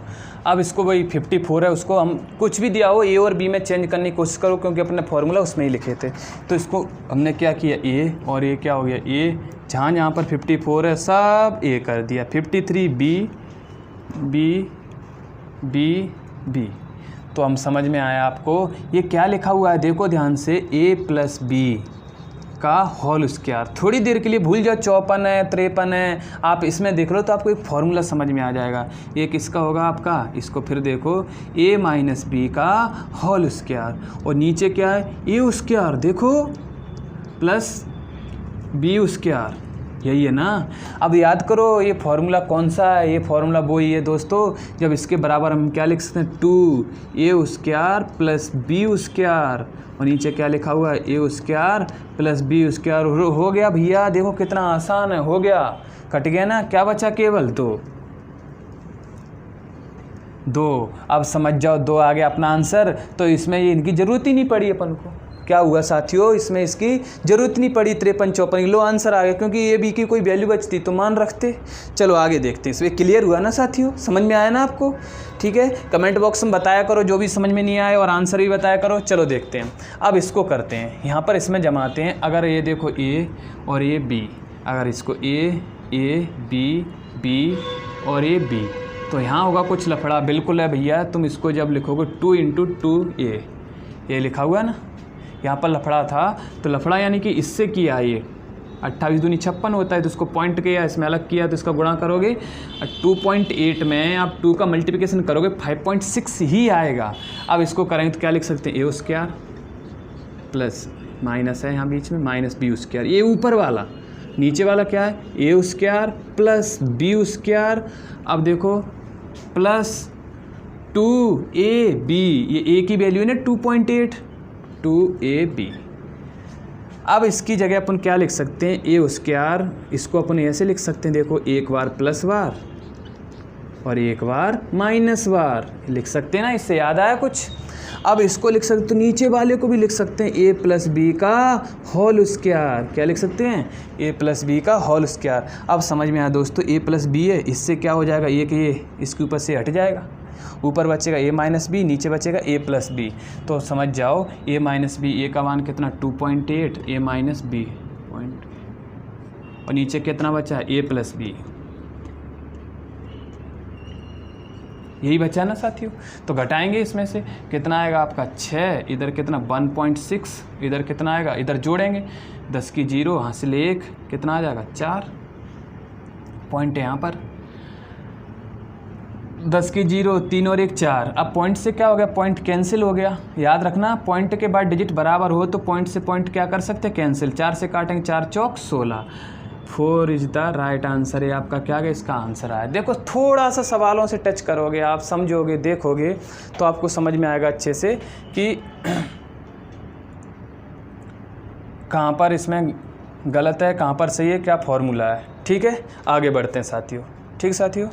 [SPEAKER 1] अब इसको वही 54 है, उसको हम कुछ भी दिया हो ए और बी में चेंज करने की कोशिश करो, क्योंकि अपने फॉर्मूला उसमें ही लिखे थे। तो इसको हमने क्या किया, ए और ए क्या हो गया, ए जहाँ पर 54 है सब ए कर दिया, 53 बी बी बी बी। तो हम समझ में आया आपको ये क्या लिखा हुआ है, देखो ध्यान से, ए प्लस बी का होल स्क्वायर। थोड़ी देर के लिए भूल जाओ 54 है 53 है, आप इसमें देख लो तो आपको एक फॉर्मूला समझ में आ जाएगा। एक इसका होगा आपका, इसको फिर देखो a माइनस बी का होल स्क्वायर, और नीचे क्या है ए स्क्वायर, देखो प्लस बी स्क्वायर, यही है ना। अब याद करो ये फार्मूला कौन सा है, ये फार्मूला वो ही है दोस्तों, जब इसके बराबर हम क्या लिख सकते हैं 2a square plus B square, और नीचे क्या लिखा हुआ है A square plus B square. हो गया भैया, देखो कितना आसान है, हो गया, कट गया ना। क्या बचा, केवल 2। अब समझ जाओ 2 आ गया अपना आंसर। तो इसमें ये इनकी ज़रूरत ही नहीं पड़ी अपन को। क्या हुआ साथियों, इसमें इसकी ज़रूरत नहीं पड़ी, 53 54 लो आंसर आ गया, क्योंकि ए बी की कोई वैल्यू बचती तो मान रखते। चलो आगे देखते हैं। इसमें क्लियर हुआ ना साथियों, समझ में आया ना आपको? ठीक है, कमेंट बॉक्स में बताया करो जो भी समझ में नहीं आए, और आंसर भी बताया करो। चलो देखते हैं, अब इसको करते हैं, यहाँ पर इसमें जमाते हैं। अगर ये देखो ए और ये बी, अगर इसको ए बी बी और ए बी, तो यहाँ होगा कुछ लफड़ा, बिल्कुल है भैया। तुम इसको जब लिखोगे 2 × 2a, ये लिखा हुआ है ना, यहाँ पर लफड़ा था, तो लफड़ा यानी कि इससे किया ये 28 दूनी 56 होता है, तो उसको पॉइंट किया, इसमें अलग किया, तो इसका गुणा करोगे 2.8 में आप 2 का मल्टीप्लिकेशन करोगे 5.6 ही आएगा। अब इसको करेंगे तो क्या लिख सकते हैं, ए स्क्वायर प्लस माइनस है यहाँ बीच में माइनस बी स्क्वायर, ये ऊपर वाला, नीचे वाला क्या है A square plus B square. अब देखो प्लस 2ab, ये ए की वैल्यू है ना 2.8, 2ab। अब इसकी जगह अपन क्या लिख सकते हैं, ए स्क्वायर, इसको अपन ऐसे लिख सकते हैं, देखो एक बार प्लस बार और एक बार माइनस बार लिख सकते हैं ना, इससे याद आया कुछ। अब इसको लिख सकते, तो नीचे वाले को भी लिख सकते हैं ए प्लस बी का होल स्क्वायर। क्या लिख सकते हैं, ए प्लस बी का होल स्क्वायर। अब समझ में आया दोस्तों, ए प्लस बी है, इससे क्या हो जाएगा, ये कि ये इसके ऊपर से हट जाएगा, ऊपर बचेगा a माइनस बी, नीचे बचेगा a प्लस बी। तो समझ जाओ a माइनस बी, ए का मान कितना 2.8, a माइनस बी पॉइंट, और नीचे कितना बचा a प्लस बी, यही बचा ना साथियों। तो घटाएंगे इसमें से कितना आएगा आपका 6, इधर कितना 1.6, इधर कितना आएगा, इधर जोड़ेंगे 10 की 0 हासिल 1, कितना आ जाएगा 4 पॉइंट है यहाँ पर। 10 की 0, 3 और 1 4। अब पॉइंट से क्या हो गया, पॉइंट कैंसिल हो गया। याद रखना पॉइंट के बाद डिजिट बराबर हो तो पॉइंट से पॉइंट क्या कर सकते हैं, कैंसिल। 4 से काटेंगे, 4 चौक 16। 4 इज द राइट आंसर। ये आपका क्या है, इसका आंसर आया। देखो थोड़ा सा सवालों से टच करोगे आप, समझोगे, देखोगे तो आपको समझ में आएगा अच्छे से कि कहाँ पर इसमें गलत है, कहाँ पर सही है, क्या फॉर्मूला है। ठीक है, आगे बढ़ते हैं साथियों। ठीक साथियों,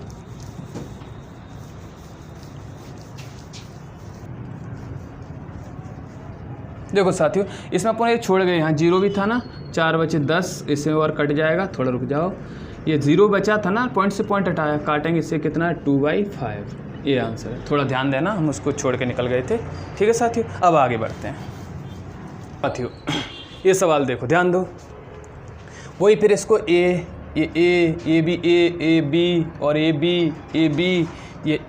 [SPEAKER 1] देखो साथियों इसमें अपन ये छोड़ गए, यहाँ 0 भी था ना, 4 बचे 10, इससे और कट जाएगा, थोड़ा रुक जाओ। ये 0 बचा था ना, पॉइंट से पॉइंट हटाया, काटेंगे, इससे कितना है 2/5। ये आंसर है। थोड़ा ध्यान देना, हम उसको छोड़ के निकल गए थे। ठीक है साथियों, अब आगे बढ़ते हैं। साथियों ये सवाल देखो, ध्यान दो। वही फिर इसको ए बी और ए बी, ये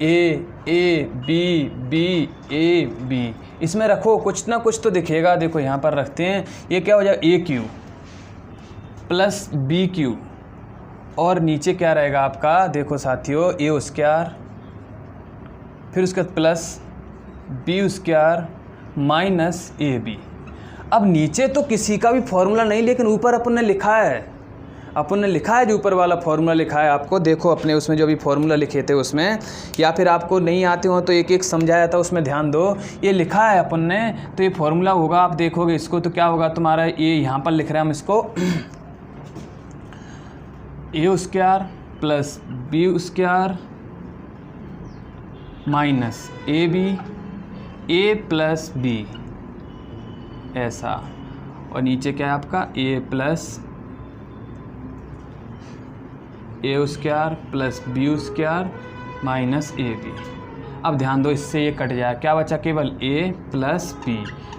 [SPEAKER 1] ए बी इसमें रखो, कुछ ना कुछ तो दिखेगा। देखो यहाँ पर रखते हैं, ये क्या हो जाएगा, ए क्यू प्लस बी क्यू, और नीचे क्या रहेगा आपका, देखो साथियों ए स्क्वायर, फिर उसके बाद plus B square minus A B. अब नीचे तो किसी का भी फॉर्मूला नहीं, लेकिन ऊपर अपन ने लिखा है, जो ऊपर वाला फॉर्मूला लिखा है आपको, देखो अपने उसमें जो भी फॉर्मूला लिखे थे उसमें, या फिर आपको नहीं आते हो तो एक एक समझाया था उसमें, ध्यान दो। ये लिखा है अपन ने, तो ये फॉर्मूला होगा, आप देखोगे इसको तो क्या होगा तुम्हारा, ये यहाँ पर लिख रहे हैं हम इसको A square plus B square minus A B, A plus B, ऐसा, और नीचे क्या है आपका A plus A square plus B square minus A B. अब ध्यान दो, इससे ये कट जाए, क्या बचा, केवल ए प्लस बी,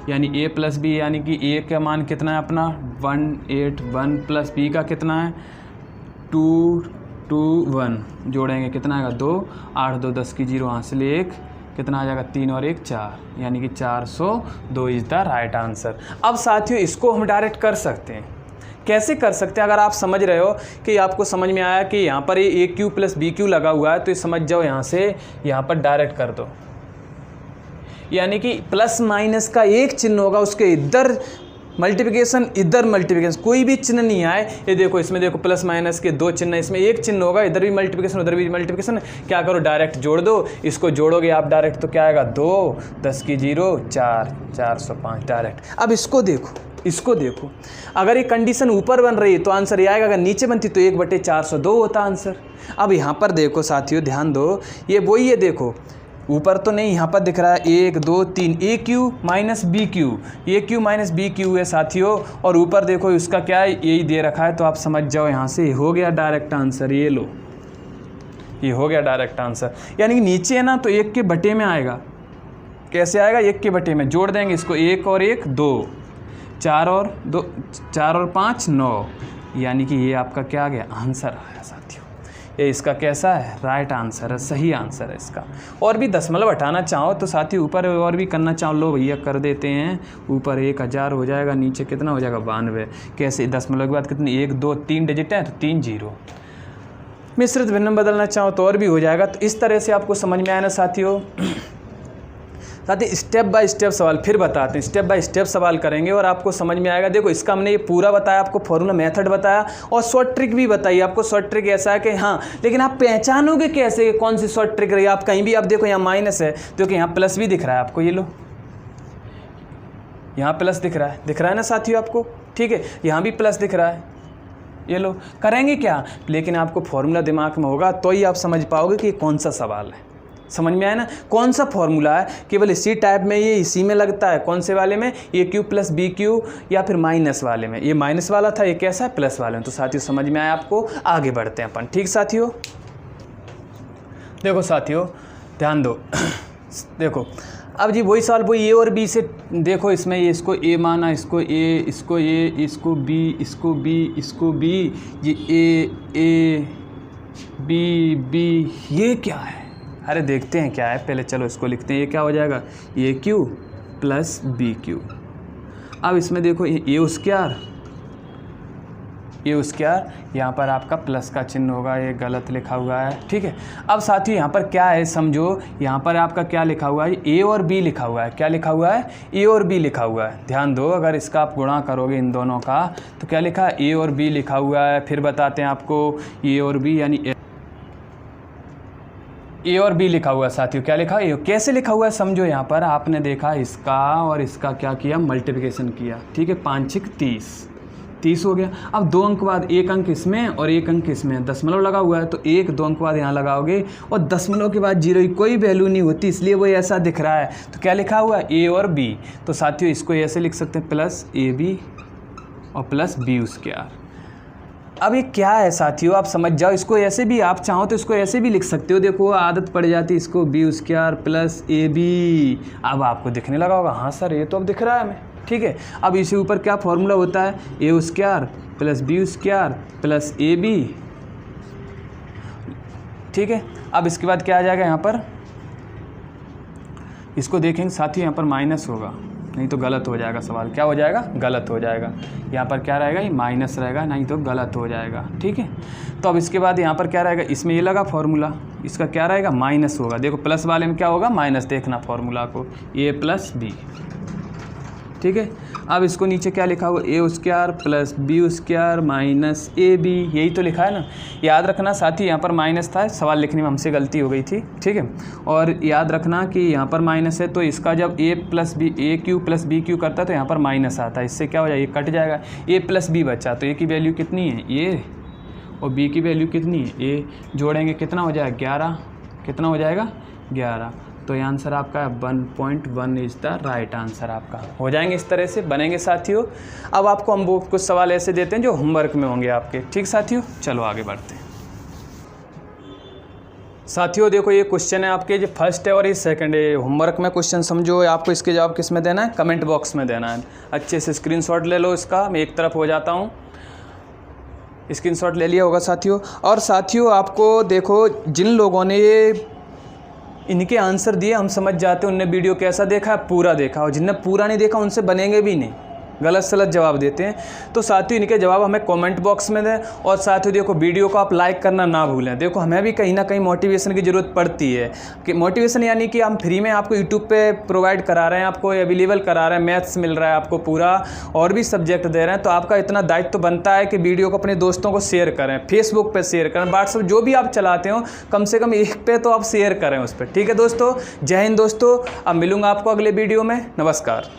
[SPEAKER 1] यानी ए प्लस बी, यानी कि ए का मान कितना है अपना 181 प्लस बी का कितना है 221, जोड़ेंगे कितना आएगा 2, 8 2 10 की 0, हासिल 1, कितना आ जाएगा 3 और 1 4, यानी कि 402 इज़ द राइट आंसर। अब साथियों इसको हम डायरेक्ट कर सकते हैं। कैसे कर सकते हैं, अगर आप समझ रहे हो कि आपको समझ में आया कि यहाँ पर ए क्यू प्लस बी क्यू लगा हुआ है, तो ये समझ जाओ यहाँ से यहाँ पर डायरेक्ट कर दो, यानी कि प्लस माइनस का एक चिन्ह होगा, उसके इधर मल्टीप्लिकेशन इधर मल्टीप्लिकेशन, कोई भी चिन्ह नहीं आए। ये देखो इसमें देखो प्लस माइनस के 2 चिन्ह, इसमें एक चिन्ह होगा, इधर भी मल्टीप्लिकेशन उधर भी मल्टीप्लिकेशन। क्या करो, डायरेक्ट जोड़ दो, इसको जोड़ोगे आप डायरेक्ट तो क्या आएगा 2 10 की 0 4 405 डायरेक्ट। अब इसको देखो, अगर ये कंडीशन ऊपर बन रही है तो आंसर ये आएगा, अगर नीचे बनती तो 1/402 होता आंसर। अब यहाँ पर देखो साथियों ध्यान दो, ये वही है, देखो ऊपर तो नहीं, यहाँ पर दिख रहा है 1 2 3 ए क्यू माइनस बी क्यू, ए क्यू माइनस बी क्यू है साथियों, और ऊपर देखो इसका क्या है, यही दे रखा है, तो आप समझ जाओ यहाँ से हो गया डायरेक्ट आंसर। ये लो, ये हो गया डायरेक्ट आंसर, यानी कि नीचे है ना तो 1 के बटे में आएगा। कैसे आएगा, 1 के बटे में, जोड़ देंगे इसको, 1 और 1 2, 4 और 5 9, यानी कि ये आपका क्या आ गया, आंसर आया साथियों। ये इसका कैसा है, राइट आंसर है, सही आंसर है इसका। और भी दशमलव हटाना चाहो तो साथी ऊपर और भी करना चाहो, लो भैया कर देते हैं। ऊपर 1000 हो जाएगा, नीचे कितना हो जाएगा 92। कैसे, दशमलव के बाद कितनी 1 2 3 डिजिट है तो 3 0। मिश्रित भिन्न बदलना चाहो तो और भी हो जाएगा। तो इस तरह से आपको समझ में आया ना साथियों। स्टेप बाय स्टेप सवाल फिर बताते हैं, स्टेप बाय स्टेप सवाल करेंगे और आपको समझ में आएगा। देखो इसका हमने ये पूरा बताया, आपको फॉर्मूला मेथड बताया और शॉर्ट ट्रिक भी बताई आपको। शॉर्ट ट्रिक ऐसा है कि हाँ, लेकिन आप पहचानोगे कैसे कौन सी शॉर्ट ट्रिक रही। आप कहीं भी आप देखो यहाँ माइनस है तो यहाँ प्लस भी दिख रहा है आपको, ये लो यहाँ प्लस दिख रहा है ना साथियों आपको, ठीक है, यहाँ भी प्लस दिख रहा है, ये लो। करेंगे क्या, लेकिन आपको फॉर्मूला दिमाग में होगा तो ही आप समझ पाओगे कि कौन सा सवाल है। समझ में आया ना, कौन सा फॉर्मूला है, केवल इसी टाइप में, ये इसी में लगता है। कौन से वाले में, ए क्यू प्लस बी क्यू, या फिर माइनस वाले में। ये माइनस वाला था, ये कैसा है, प्लस वाले में। तो साथियों समझ में आया आपको, आगे बढ़ते हैं अपन। ठीक साथियों, देखो साथियों ध्यान दो देखो अब जी वही सवाल, वही ए और बी से देखो, इसमें ये इसको ए माना, इसको ए, इसको ए, इसको बी, इसको बी, इसको बी, ये ए बी, ये क्या है, अरे देखते हैं क्या है पहले, चलो इसको लिखते हैं। ये क्या हो जाएगा, ए क्यू प्लस बी क्यू। अब इसमें देखो ए स्क्वायर ए स्क्वायर, यहाँ पर आपका प्लस का चिन्ह होगा, ये गलत लिखा हुआ है, ठीक है। अब साथियों यहाँ पर क्या है समझो, यहाँ पर आपका क्या लिखा हुआ है, ए और बी लिखा हुआ है। क्या लिखा हुआ है? ए और बी लिखा हुआ है। ध्यान दो, अगर इसका आप गुणा करोगे इन दोनों का तो क्या लिखा है? ए और बी लिखा हुआ है। फिर बताते हैं आपको, ए और बी यानी ए और बी लिखा हुआ है साथियों। क्या लिखा है? कैसे लिखा हुआ है समझो, यहाँ पर आपने देखा इसका और इसका क्या किया, मल्टीप्लिकेशन किया, ठीक है। 5 6 30 हो गया। अब 2 अंक बाद एक अंक इसमें और एक अंक इसमें, दशमलव लगा हुआ है तो 1 2 अंक बाद यहाँ लगाओगे और दशमलव के बाद 0 की कोई वैल्यू नहीं होती, इसलिए वो ऐसा दिख रहा है। तो क्या लिखा हुआ है? ए और बी। तो साथियों इसको ऐसे लिख सकते हैं, प्लस ए बी और प्लस बी स्क्वायर। अब ये क्या है साथियों, आप समझ जाओ। इसको ऐसे भी आप चाहो तो इसको ऐसे भी लिख सकते हो। देखो आदत पड़ जाती है इसको, B square plus A B. अब आपको दिखने लगा होगा, हाँ सर ये तो अब दिख रहा है हमें, ठीक है। अब इसी ऊपर क्या फॉर्मूला होता है? A square plus B square plus A B, ठीक है। अब इसके बाद क्या आ जाएगा यहाँ पर, इसको देखेंगे साथियों, यहाँ पर माइनस होगा, नहीं तो गलत हो जाएगा सवाल। क्या हो जाएगा? गलत हो जाएगा। यहाँ पर क्या रहेगा? ये माइनस रहेगा, नहीं तो गलत हो जाएगा, ठीक है। तो अब इसके बाद यहाँ पर क्या रहेगा, इसमें ये लगा फॉर्मूला, इसका क्या रहेगा? माइनस होगा। देखो प्लस वाले में क्या होगा? माइनस। देखना फॉर्मूला को, ए प्लस बी, ठीक है। अब इसको नीचे क्या लिखा हुआ? A square plus B square minus A B, यही तो लिखा है ना। याद रखना साथी, यहाँ पर माइनस था, सवाल लिखने में हमसे गलती हो गई थी, ठीक है। और याद रखना कि यहाँ पर माइनस है तो इसका जब ए प्लस बी, ए क्यू प्लस बी क्यू करता है तो यहाँ पर माइनस आता है। इससे क्या हो जाएगा? ये कट जाएगा, ए प्लस बी बचा। तो ए की वैल्यू कितनी है? ए, और बी की वैल्यू कितनी है? ए। जोड़ेंगे कितना हो जाएगा? 11। कितना हो जाएगा? 11। तो ये आंसर आपका 1.1 इज़ द राइट आंसर आपका। हो जाएंगे इस तरह से बनेंगे साथियों। अब आपको हम वो कुछ सवाल ऐसे देते हैं जो होमवर्क में होंगे आपके, ठीक साथियों। चलो आगे बढ़ते हैं साथियों। देखो ये क्वेश्चन है आपके, जो फर्स्ट है और ये सेकंड है। होमवर्क में क्वेश्चन समझो, आपको इसके जवाब किस में देना है? कमेंट बॉक्स में देना है। अच्छे से स्क्रीनशॉट ले लो इसका, मैं एक तरफ हो जाता हूँ। स्क्रीनशॉट ले लिया होगा साथियों। और साथियों आपको देखो, जिन लोगों ने ये इनके आंसर दिए हम समझ जाते हैं उनने वीडियो कैसा देखा है, पूरा देखा। और जिनने पूरा नहीं देखा उनसे बनेंगे भी नहीं, गलत सलत जवाब देते हैं। तो साथियों इनके जवाब हमें कमेंट बॉक्स में दें। और साथियों देखो वीडियो को आप लाइक करना ना भूलें। देखो हमें भी कहीं ना कहीं मोटिवेशन की ज़रूरत पड़ती है, कि मोटिवेशन यानी कि हम फ्री में आपको यूट्यूब पे प्रोवाइड करा रहे हैं, आपको अवेलेबल करा रहे हैं, मैथ्स मिल रहा है आपको पूरा, और भी सब्जेक्ट दे रहे हैं। तो आपका इतना दायित्व तो बनता है कि वीडियो को अपने दोस्तों को शेयर करें, फेसबुक पर शेयर करें, व्हाट्सएप जो भी आप चलाते हो कम से कम एक पे तो आप शेयर करें उस पर, ठीक है दोस्तों। जय हिंद दोस्तों, अब मिलूँगा आपको अगले वीडियो में। नमस्कार।